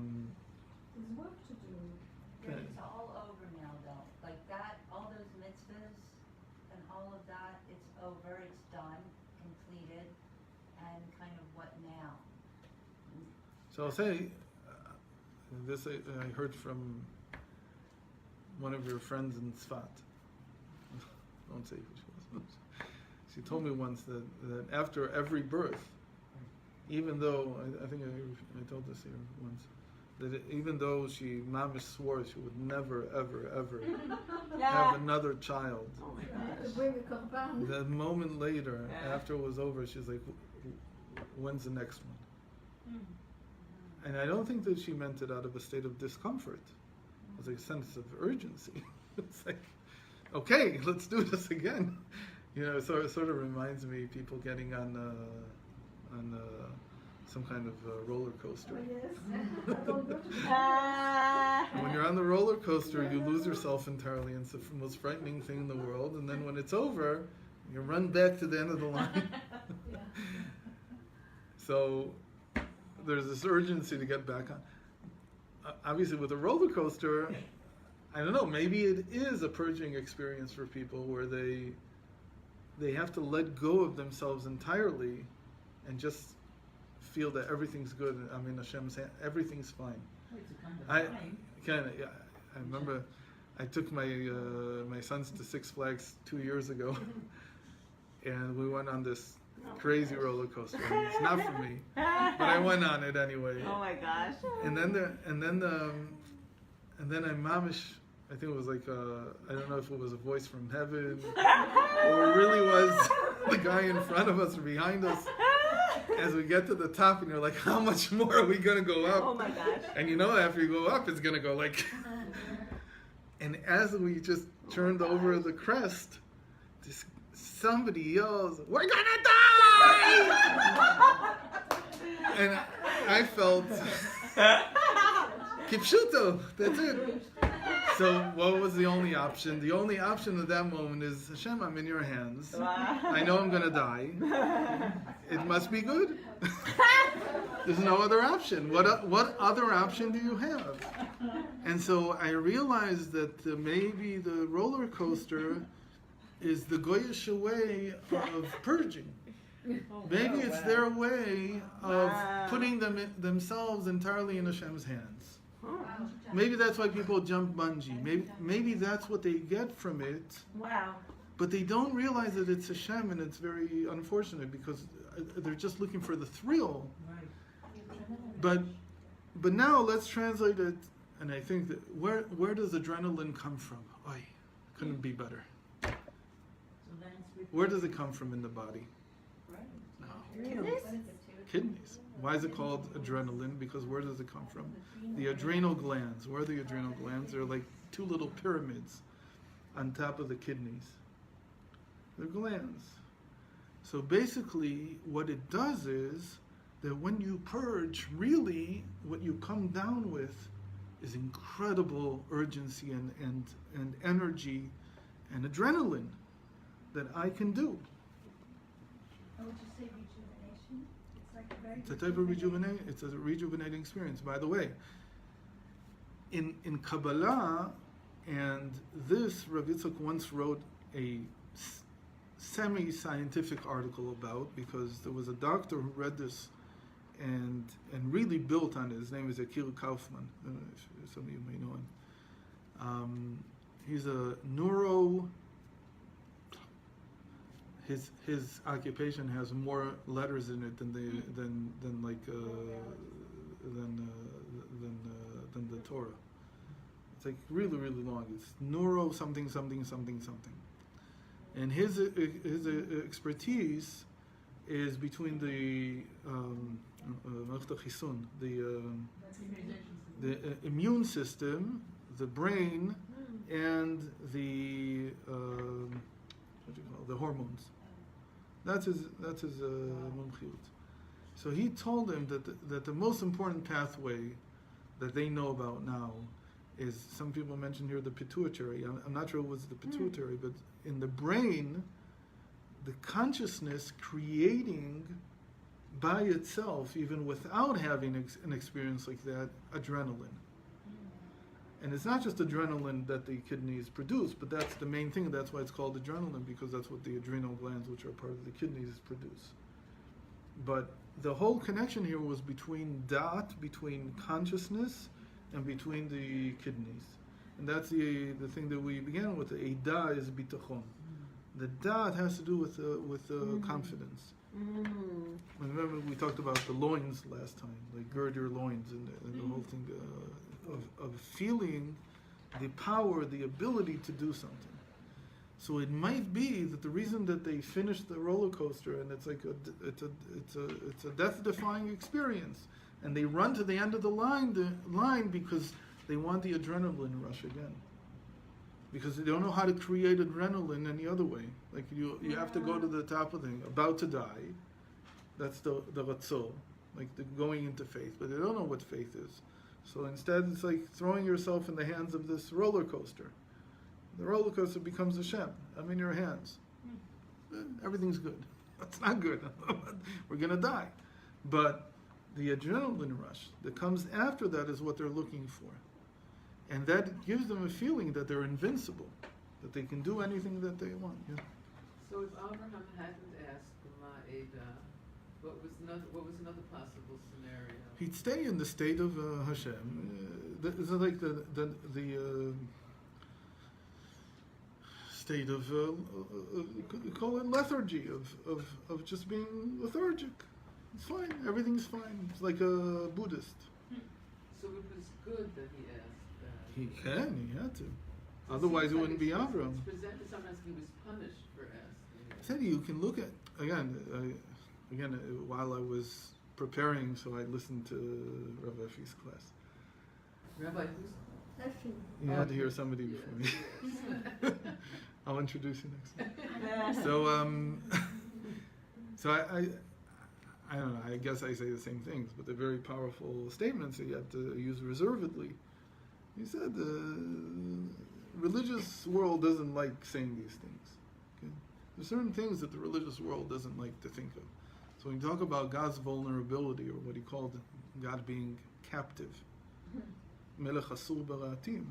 work to do. but it's all over now, though. Like that, all those mitzvahs and all of that, it's over, it's done, completed, and kind of what now? So I'll say, this I heard from one of your friends in Tzfat. Don't say who she was. She told me once that after every birth, even though, I think I told this here once, that even though she mamish swore she would never, ever, ever have another child, To bring a korban. that moment later, after it was over, she's like, when's the next one? And I don't think that she meant it out of a state of discomfort. It was like a sense of urgency. It's like, okay, let's do this again. You know, it sort of reminds me of people getting on some kind of roller coaster. Oh, yes. I don't go to the And when you're on the roller coaster, you lose yourself entirely, and it's the most frightening thing in the world. And then when it's over, you run back to the end of the line. Yeah. So there's this urgency to get back on. Obviously, with a roller coaster, I don't know, maybe it is a purging experience for people where they have to let go of themselves entirely and just feel that everything's good. I mean, Hashem's hand, everything's fine. It's a kind of fine. I remember I took my my sons to Six Flags 2 years ago, and we went on this crazy roller coaster. It's not for me, but I went on it anyway. Oh my gosh. And then I mamish. I think it was like I don't know if it was a voice from heaven or it really was the guy in front of us or behind us. As we get to the top, and you're like, how much more are we gonna go up? Oh my gosh. And you know, after you go up, it's gonna go like. And as we just turned over the crest, somebody yells, "We're gonna die!" And I felt, Kipshuto, that's it. So what was the only option? The only option at that moment is, Hashem, I'm in your hands. I know I'm gonna die. It must be good. There's no other option. What other option do you have? And so I realized that maybe the roller coaster is the Goyish way of purging. Maybe it's their way of putting themselves entirely in Hashem's hands. Maybe that's why people jump bungee. Maybe that's what they get from it. Wow. But they don't realize that it's Hashem, and it's very unfortunate because they're just looking for the thrill. But now let's translate it, and I think that where does adrenaline come from? Oy, couldn't be better. So then it's with Where does it come from in the body? No. Kidneys. Why is it called adrenaline? Because where does it come from? The adrenal glands. Where are the adrenal glands? They're like two little pyramids on top of the kidneys. They're glands. So basically, what it does is that when you purge, really what you come down with is incredible urgency and energy and adrenaline that I can do. How would you say rejuvenation? It's like a very It's a type of rejuvenating. It's a rejuvenating experience. By the way, in Kabbalah, and this Rav Yitzchak once wrote a semi-scientific article about, because there was a doctor who read this and really built on it. His name is Akil Kaufman. Some of you may know him. He's a neuro. His occupation has more letters in it than the Torah. It's like really, really long. It's neuro something something something something. And his expertise is between the immune system, the brain, and the the hormones. That's his mumchiyut. So he told him that the most important pathway that they know about now is, some people mention here the pituitary. I'm not sure it was the pituitary, but in the brain, the consciousness creating by itself, even without having an experience like that, adrenaline. And it's not just adrenaline that the kidneys produce, but that's the main thing. That's why it's called adrenaline, because that's what the adrenal glands, which are part of the kidneys, produce. But the whole connection here was between da'at, between consciousness, and between the kidneys. And that's the thing that we began with. The Eidah is bitachon. The da'at has to do with confidence. Remember we talked about the loins last time, like gird your loins, and the whole thing of feeling the power, the ability to do something. So it might be that the reason that they finished the roller coaster, and it's like it's a death-defying experience, and they run to the end of the line because they want the adrenaline rush again. Because they don't know how to create adrenaline any other way. Like you have to go to the top of the thing, about to die. That's the ratzol, like the going into faith. But they don't know what faith is. So instead, it's like throwing yourself in the hands of this roller coaster. The roller coaster becomes Hashem. I'm in your hands. Everything's good. That's not good. We're going to die. But the adrenaline rush that comes after that is what they're looking for. And that gives them a feeling that they're invincible, that they can do anything that they want. Yeah. So if Abraham hadn't asked for Ma'eda, what was another possible scenario? He'd stay in the state of Hashem. It's like the state of call it lethargy, of just being lethargic. It's fine. Everything's fine. It's like a Buddhist. So it was good that he asked that. He can. He had to. It Otherwise, seems it like wouldn't be it's Avram. presented sometimes he was punished for asking. I said you can look at again. While I was preparing, so I listened to Rav Effie's class. Rabbi, who's Effie. You had to hear somebody before me. Yes. I'll introduce you next time. So I don't know. I guess I say the same things, but they're very powerful statements that you have to use reservedly. He said the religious world doesn't like saying these things. Okay? There's certain things that the religious world doesn't like to think of. So when you talk about God's vulnerability, or what he called God being captive, Melech Asur Baratim,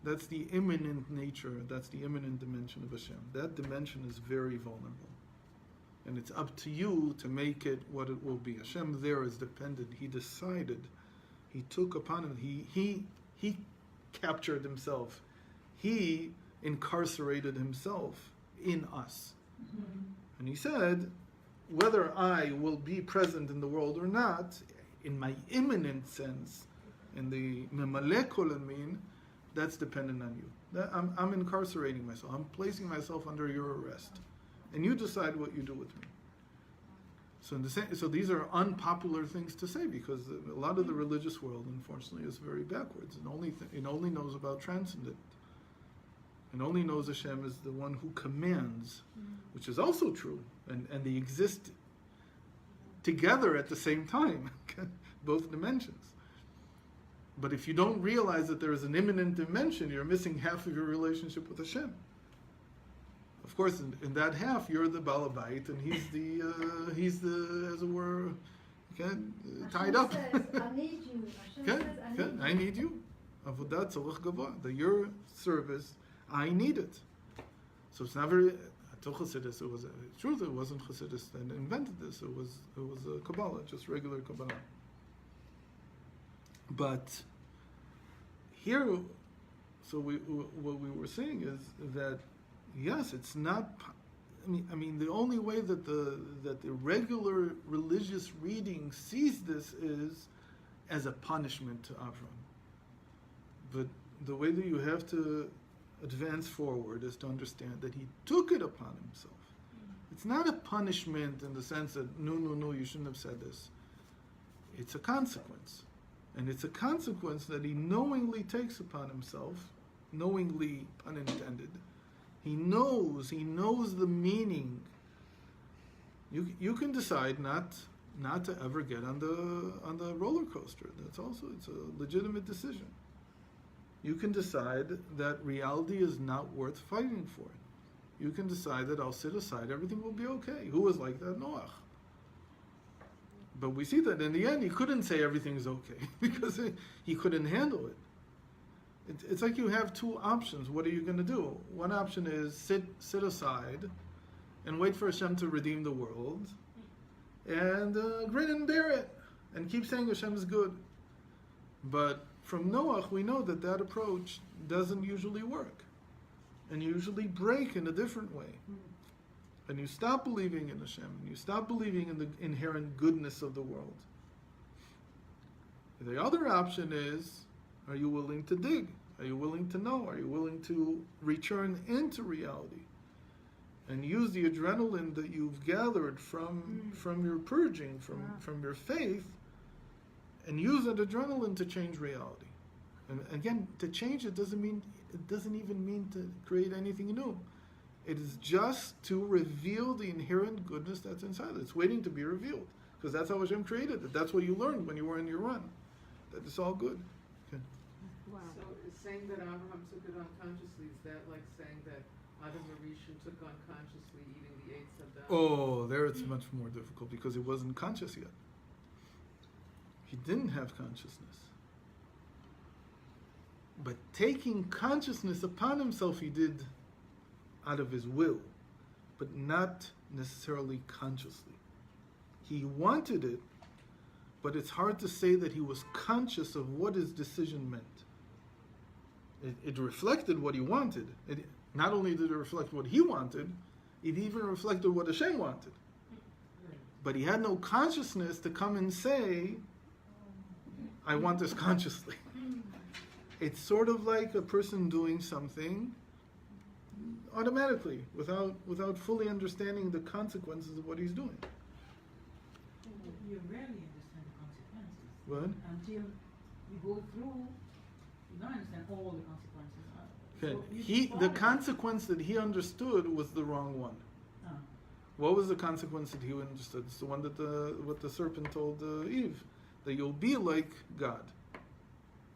that's the immanent nature, that's the immanent dimension of Hashem. That dimension is very vulnerable. And it's up to you to make it what it will be. Hashem there is dependent. He decided. He took upon him. He captured himself. He incarcerated himself in us. And he said, whether I will be present in the world or not, in my immanent sense, in the Memale Kol Amin, that's dependent on you. I'm incarcerating myself. I'm placing myself under your arrest. And you decide what you do with me. So these are unpopular things to say, because a lot of the religious world, unfortunately, is very backwards. It only knows about transcendent. It only knows Hashem is the one who commands, which is also true, and they exist together at the same time, both dimensions. But if you don't realize that there is an immanent dimension, you're missing half of your relationship with Hashem. Of course, in that half, you're the Balabait, and he's the, as it were, tied up. Hashem says, I need you. Hashem says, I need you. Avodat tzorech gavah. That your service, I need it. So it's not very. Until Chassidus, it was truth. It wasn't Chassidus that invented this. It was a Kabbalah, just regular Kabbalah. But here, so what we were saying is that yes, it's not. I mean, the only way that the regular religious reading sees this is as a punishment to Avram. But the way that you have to advance forward is to understand that he took it upon himself. It's not a punishment in the sense that no, you shouldn't have said this. It's a consequence. And it's a consequence that he knowingly takes upon himself, knowingly, pun intended. He knows the meaning. You can decide not to ever get on the roller coaster. It's a legitimate decision. You can decide that reality is not worth fighting for. You can decide that I'll sit aside, everything will be okay. Who was like that? Noach. But we see that in the end, he couldn't say everything's okay because he couldn't handle it. It's like you have two options. What are you going to do? One option is sit aside and wait for Hashem to redeem the world and grin and bear it and keep saying Hashem is good. But from Noach, we know that approach doesn't usually work and usually break in a different way. And you stop believing in Hashem, and you stop believing in the inherent goodness of the world. The other option is, are you willing to dig? Are you willing to know? Are you willing to return into reality? And use the adrenaline that you've gathered from your purging, from your faith, and use that adrenaline to change reality. And again, to change it doesn't even mean to create anything new. It is just to reveal the inherent goodness that's inside it. It's waiting to be revealed. Because that's how Hashem created it. That's what you learned when you were in your run. That it's all good. Okay. Wow. So is saying that Abraham took it unconsciously, is that like saying that Adam Rishon took unconsciously eating the eight Sadat? Oh, there it's much more difficult because he wasn't conscious yet. He didn't have consciousness. But taking consciousness upon himself, he did out of his will, but not necessarily consciously. He wanted it, but it's hard to say that he was conscious of what his decision meant. It reflected what he wanted. Not only did it reflect what he wanted, it even reflected what Hashem wanted. But he had no consciousness to come and say, I want this consciously. It's sort of like a person doing something automatically, without fully understanding the consequences of what he's doing. You rarely understand the consequences. What? Until you go through, you don't understand all the consequences. Okay. So you The follow. consequence that he understood was the wrong one. Ah. What was the consequence that he understood? It's the one that what the serpent told Eve, that you'll be like God.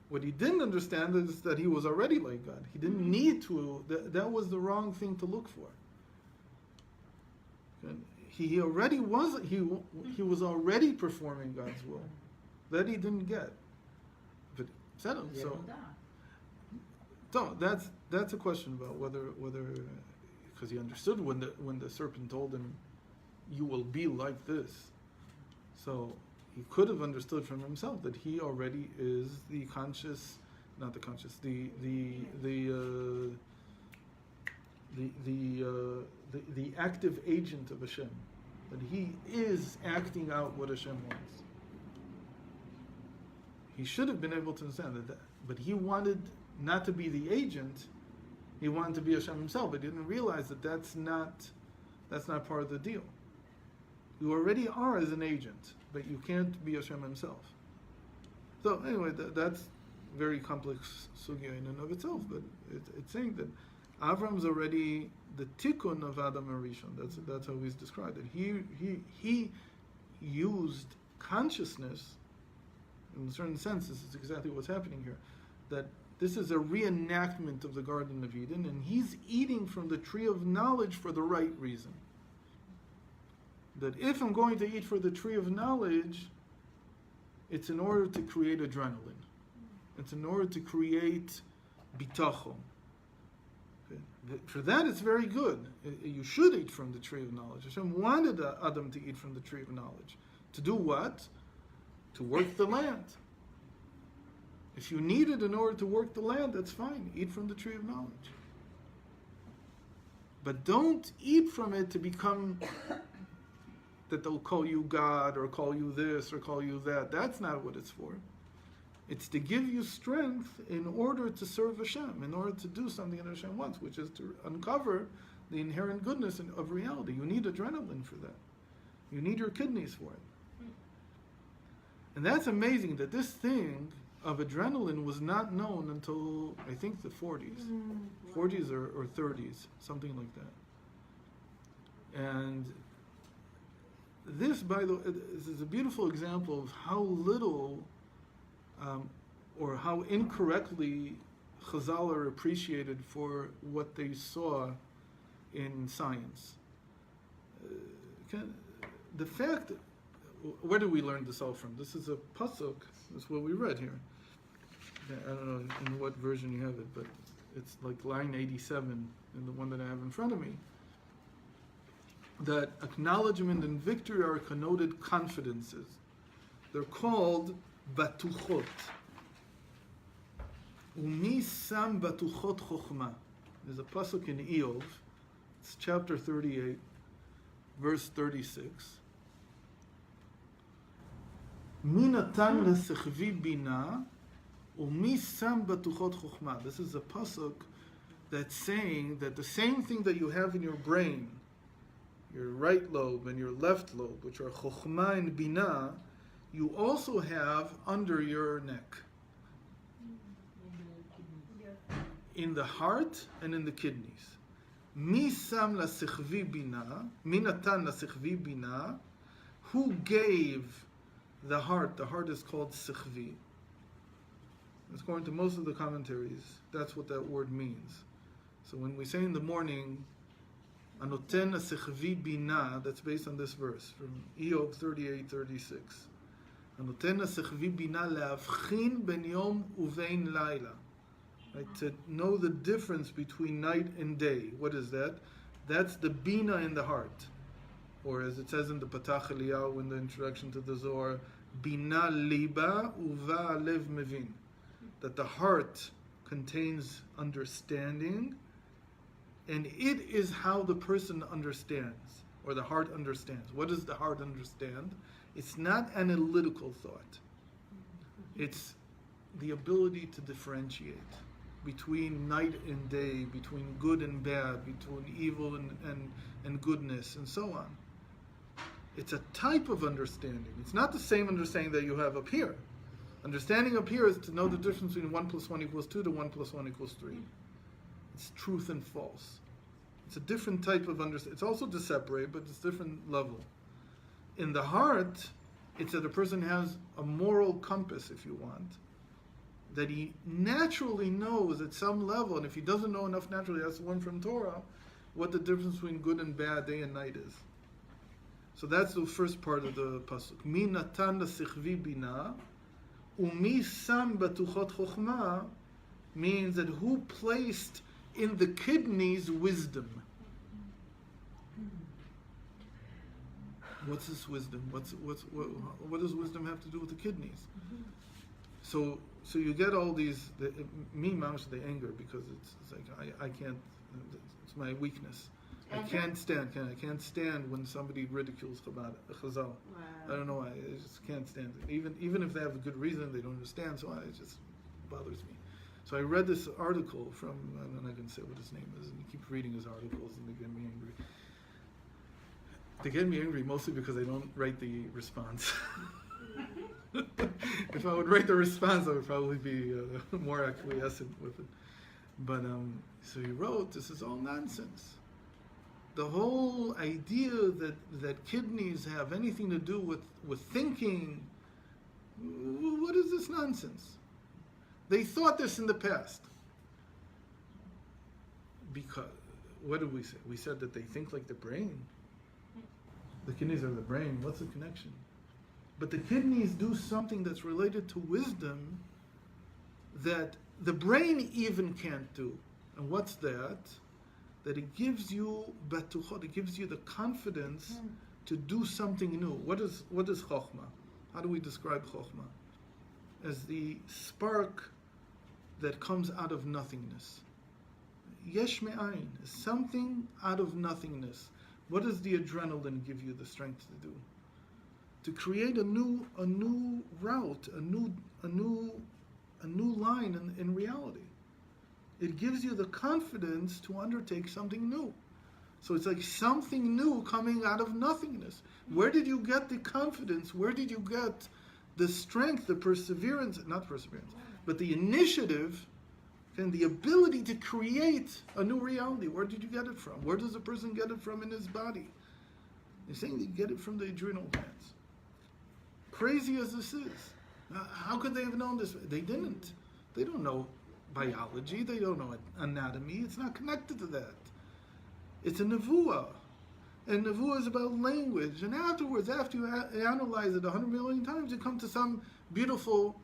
What he didn't understand is that he was already like God. He didn't need to. That was the wrong thing to look for. Okay. He already was. He was already performing God's will. That he didn't get. But said him. So that's a question about whether because he understood when the serpent told him, "You will be like this." So he could have understood from himself that he already is the conscious, not the conscious, the active agent of Hashem. That he is acting out what Hashem wants. He should have been able to understand that, but he wanted not to be the agent. He wanted to be Hashem himself, but he didn't realize that that's not part of the deal. You already are as an agent, but you can't be Hashem himself. So anyway, that's very complex sugya in and of itself, but it's saying that Avram's already the tikkun of Adam and Rishon. That's how he's described it. He used consciousness, in a certain sense, this is exactly what's happening here, that this is a reenactment of the Garden of Eden, and he's eating from the tree of knowledge for the right reason. That if I'm going to eat for the tree of knowledge, it's in order to create adrenaline. It's in order to create bitachon. Okay. For that, it's very good. You should eat from the tree of knowledge. Hashem wanted Adam to eat from the tree of knowledge. To do what? To work the land. If you need it in order to work the land, that's fine. Eat from the tree of knowledge. But don't eat from it to become that they'll call you God or call you this or call you that. That's not what it's for. It's to give you strength in order to serve Hashem, in order to do something that Hashem wants, which is to uncover the inherent goodness of reality. You need adrenaline for that. You need your kidneys for it. And that's amazing that this thing of adrenaline was not known until, I think, the 40s. 40s or 30s, something like that. And this, by the way, this is a beautiful example of how little or how incorrectly Chazal are appreciated for what they saw in science. The fact, where do we learn this all from? This is a pasuk. That's what we read here. I don't know in what version you have it, but it's like line 87 in the one that I have in front of me. That acknowledgement and victory are connoted confidences. They're called batuchot. Umi sam batuchot chokhmah. There's a pasuk in Eov. It's chapter 38, verse 36. Mi natan lesechvi bina umi sam batuchot chokhmah. This is a pasuk that's saying that the same thing that you have in your brain, your right lobe and your left lobe, which are chokhmah and bina, you also have under your neck, in the heart and in the kidneys. Mi sam la sichvi bina, mi natan la sichvi bina, who gave the heart? The heart is called sichvi. According to most of the commentaries, that's what that word means. So when we say in the morning, Anoten sichvi bina, that's based on this verse from Eov 38:36. Anoten sichvi bina leavchin ben yom uvein laila. Right, to know the difference between night and day. What is that? That's the bina in the heart. Or as it says in the Patach Eliyahu in the introduction to the Zohar, bina liba uva lev mevin. That the heart contains understanding And it is how the person understands, or the heart understands. What does the heart understand? It's not analytical thought. It's the ability to differentiate between night and day, between good and bad, between evil and goodness, and so on. It's a type of understanding. It's not the same understanding that you have up here. Understanding up here is to know the difference between 1 + 1 = 2 to 1 + 1 = 3. It's truth and false. It's a different type of understanding. It's also to separate, but it's a different level. In the heart, it's that a person has a moral compass, if you want, that he naturally knows at some level, and if he doesn't know enough naturally, he has to learn from Torah, what the difference between good and bad, day and night is. So that's the first part of the pasuk. Mi natan lasichvi bina, umi sam batuchot chokhmah, means that who placed in the kidneys wisdom. What's this wisdom? What does wisdom have to do with the kidneys? So you get all these. Me, mamash, they anger because it's like I can't. It's my weakness. I can't stand when somebody ridicules Chazal. Wow. I don't know why. I just can't stand it. Even if they have a good reason, they don't understand. So it just bothers me. So I read this article from, I'm not going to say what his name is, and he keeps reading his articles and they get me angry. They get me angry mostly because I don't write the response. If I would write the response, I would probably be more acquiescent with it. But so he wrote, this is all nonsense. The whole idea that kidneys have anything to do with thinking, what is this nonsense? They thought this in the past. Because, what did we say? We said that they think like the brain. The kidneys are the brain. What's the connection? But the kidneys do something that's related to wisdom that the brain even can't do. And what's that? That it gives you batuchot, it gives you the confidence to do something new. What is chokhmah? How do we describe chokhmah? As the spark that comes out of nothingness. Yesh me'ayin, something out of nothingness. What does the adrenaline give you the strength to do? To create a new route, a new line in reality. It gives you the confidence to undertake something new. So it's like something new coming out of nothingness. Where did you get the confidence? Where did you get the strength, the perseverance, not perseverance, but the initiative and the ability to create a new reality? Where did you get it from? Where does a person get it from in his body? You're saying you get it from the adrenal glands. Crazy as this is. How could they have known this? They didn't. They don't know biology. They don't know anatomy. It's not connected to that. It's a nevuah. And nevuah is about language. And afterwards, after you analyze it 100 million times, you come to some beautiful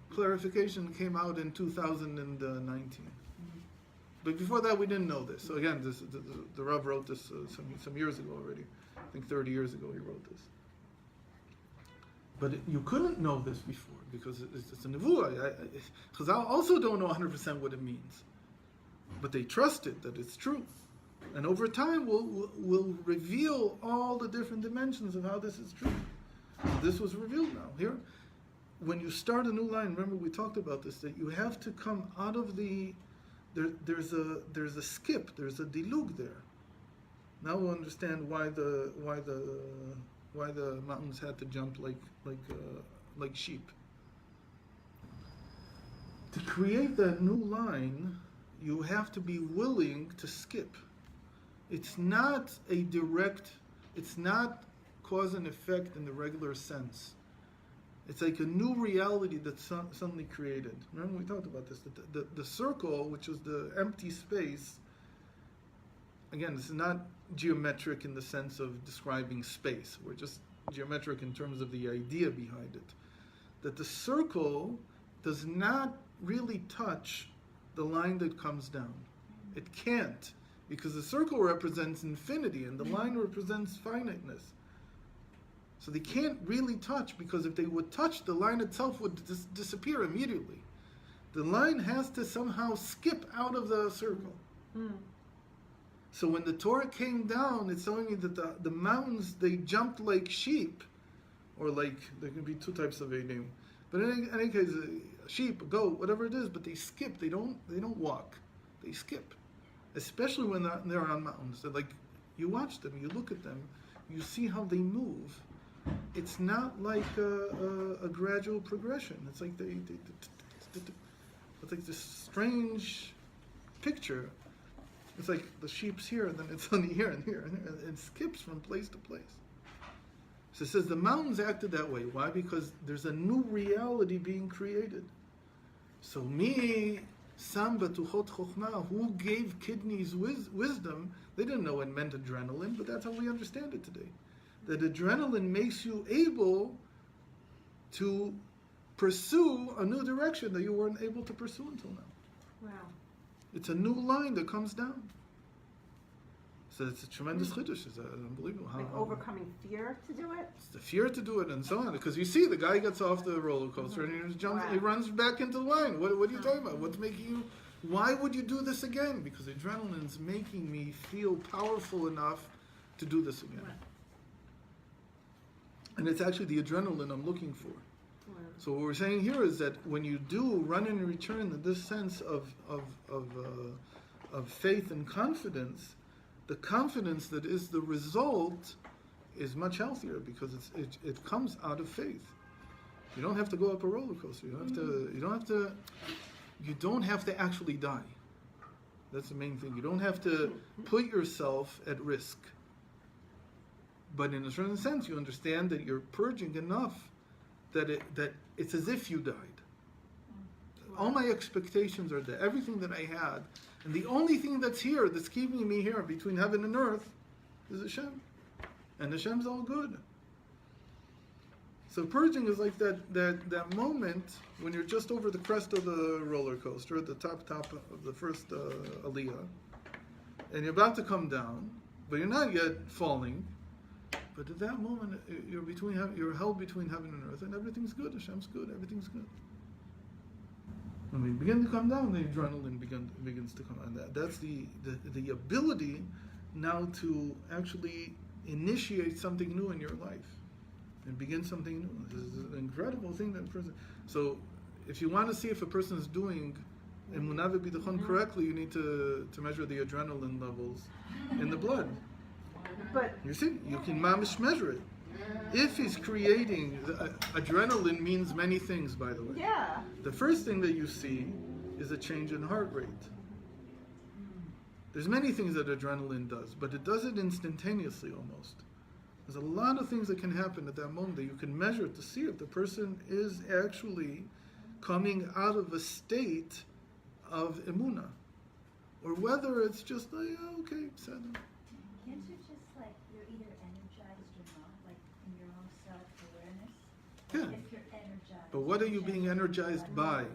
clarification that came out in 2019. But before that, we didn't know this. So again, the Rav wrote this some years ago already. I think 30 years ago he wrote this. But you couldn't know this before because it's a nevuah. Chazal also don't know 100% what it means. But they trusted that it's true. And over time, we'll reveal all the different dimensions of how this is true. This was revealed now. Here, when you start a new line, remember we talked about this, that you have to come out of the... There's a skip, there's a dilug there. Now we'll understand why the mountains had to jump like sheep. To create that new line, you have to be willing to skip. It's not a direct, it's not cause and effect in the regular sense. It's like a new reality that's suddenly created. Remember we talked about this, that the circle, which is the empty space, again, this is not geometric in the sense of describing space. We're just geometric in terms of the idea behind it. That the circle does not really touch the line that comes down. It can't, because the circle represents infinity and the line represents finiteness. So they can't really touch, because if they would touch, the line itself would disappear immediately. The line has to somehow skip out of the circle. So when the Torah came down, it's telling you that the mountains, they jumped like sheep, or like, there can be two types of Eidim. But in any case, a sheep, a goat, whatever it is, but they skip, they don't walk, they skip. Especially when they're on mountains. They're like, you watch them, you look at them, you see how they move. It's not like a gradual progression. It's like it's like this strange picture. It's like the sheep's here, and then it's on here and here, and here. It skips from place to place. So it says the mountains acted that way. Why? Because there's a new reality being created. So me, Samba Tuchot Chochmah, who gave kidneys wisdom, they didn't know it meant adrenaline, but that's how we understand it today. That adrenaline makes you able to pursue a new direction that you weren't able to pursue until now. Wow. It's a new line that comes down. So it's a tremendous chiddush. It's unbelievable. Like overcoming fear to do it? It's the fear to do it and so on. Because you see, the guy gets off the roller coaster and he just jumps. Wow. He runs back into the line. What are you talking about? What's making you? Why would you do this again? Because adrenaline's making me feel powerful enough to do this again. Wow. And it's actually the adrenaline I'm looking for. Wow. So what we're saying here is that when you do run and return in this sense of faith and confidence, the confidence that is the result is much healthier because it comes out of faith. You don't have to go up a roller coaster. You don't have to actually die. That's the main thing. You don't have to put yourself at risk. But in a certain sense, you understand that you're purging enough that it's as if you died. All my expectations are there. Everything that I had. And the only thing that's here, that's keeping me here between heaven and earth, is Hashem. And Hashem's all good. So purging is like that moment when you're just over the crest of the roller coaster, at the top of the first aliyah, and you're about to come down, but you're not yet falling. But at that moment, you're held between heaven and earth, and everything's good. Hashem's good. Everything's good. When we begin to come down, the adrenaline begins to come on. That's the ability now to actually initiate something new in your life and begin something new. This is an incredible thing that a person. So, if you want to see if a person is doing emunah v'bitachon correctly, you need to measure the adrenaline levels in the blood. But You see, you can mamish measure it. If he's creating, adrenaline means many things, by the way. yeah. The first thing that you see is a change in heart rate. There's many things that adrenaline does, but it does it instantaneously almost. There's a lot of things that can happen at that moment that you can measure to see if the person is actually coming out of a state of emunah, or whether it's just like, oh, okay, sad. Can't you just you're either energized or not, like in your own self-awareness? Yeah. If you're energized. But what are you being energized by?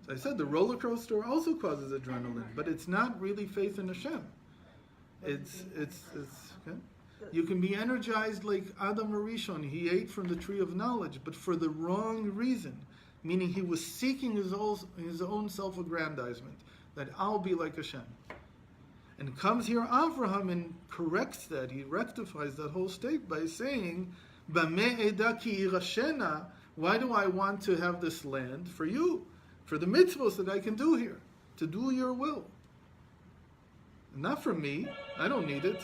So I said the roller coaster also causes adrenaline, but it's not really faith in Hashem. It's okay? You can be energized like Adam Arishon. He ate from the tree of knowledge, but for the wrong reason, meaning he was seeking his own self-aggrandizement, that I'll be like Hashem. And comes here Avraham and corrects that. He rectifies that whole state by saying, "Bameh eda ki irashena." Why do I want to have this land? For you, for the mitzvos that I can do here, to do your will. Not for me. I don't need it.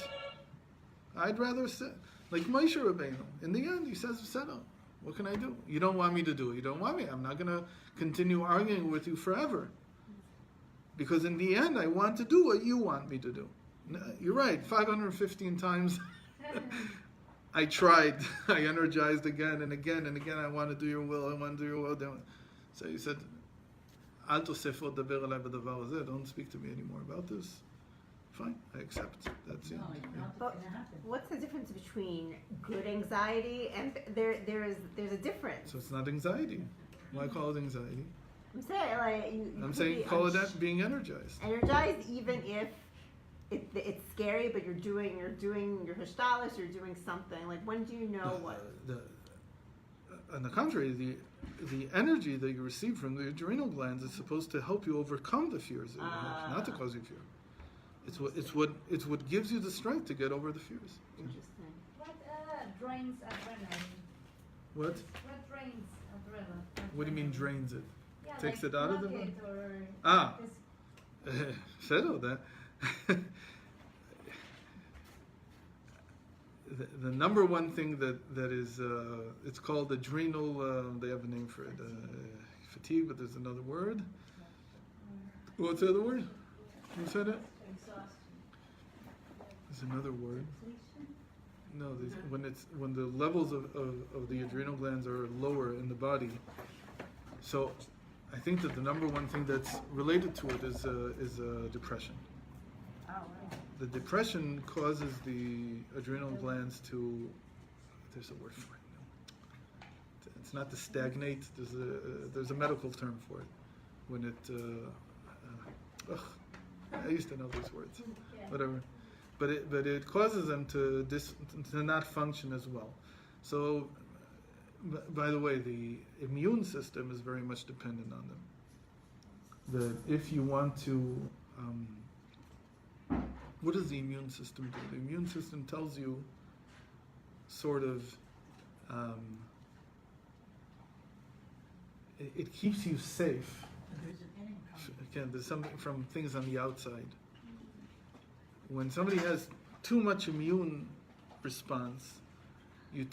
I'd rather sit like Moshe Rabbeinu. In the end, he says, "Settle. What can I do? You don't want me to do it. You don't want me. I'm not going to continue arguing with you forever. Because in the end, I want to do what you want me to do." You're right, 515 times I tried, I energized again and again and again, I want to do your will, I want to do your will. So he said, "Al tosef od daber alai b'davar hazeh, don't speak to me anymore about this." Fine, I accept. That's it. No, it's Yeah. not But gonna happen. what's the difference between good anxiety and there's a difference? So it's not anxiety. Why call it anxiety? I'm saying like you I'm could saying be call it that being energized. energized even if it's scary, but you're doing your hashtalis, you're doing something. Like when do you know what? On the contrary, the energy that you receive from the adrenal glands is supposed to help you overcome the fears that you have, not to cause you fear. It's what gives you the strength to get over the fears. Interesting. What drains adrenaline? What? What drains adrenaline? What do you mean drains it? Yeah, Takes like it out of the block body? it or Ah. this- Settle that. The number one thing that is it's called adrenal. They have a name for it. Fatigue, but there's another word. What's the other word? Who said it? There's another word. No, when the levels of the adrenal glands are lower in the body. So, I think that the number one thing that's related to it is depression. Oh, wow. The depression causes the adrenal glands to. There's a word for it. It's not to stagnate. There's a medical term for it. When it. I used to know these words. Whatever. But it causes them to not function as well. So, by the way, the immune system is very much dependent on them. That if you want to, what does the immune system do? The immune system tells you, sort of, it keeps you safe. There's an enemy coming. Again, there's something from things on the outside. When somebody has too much immune response, you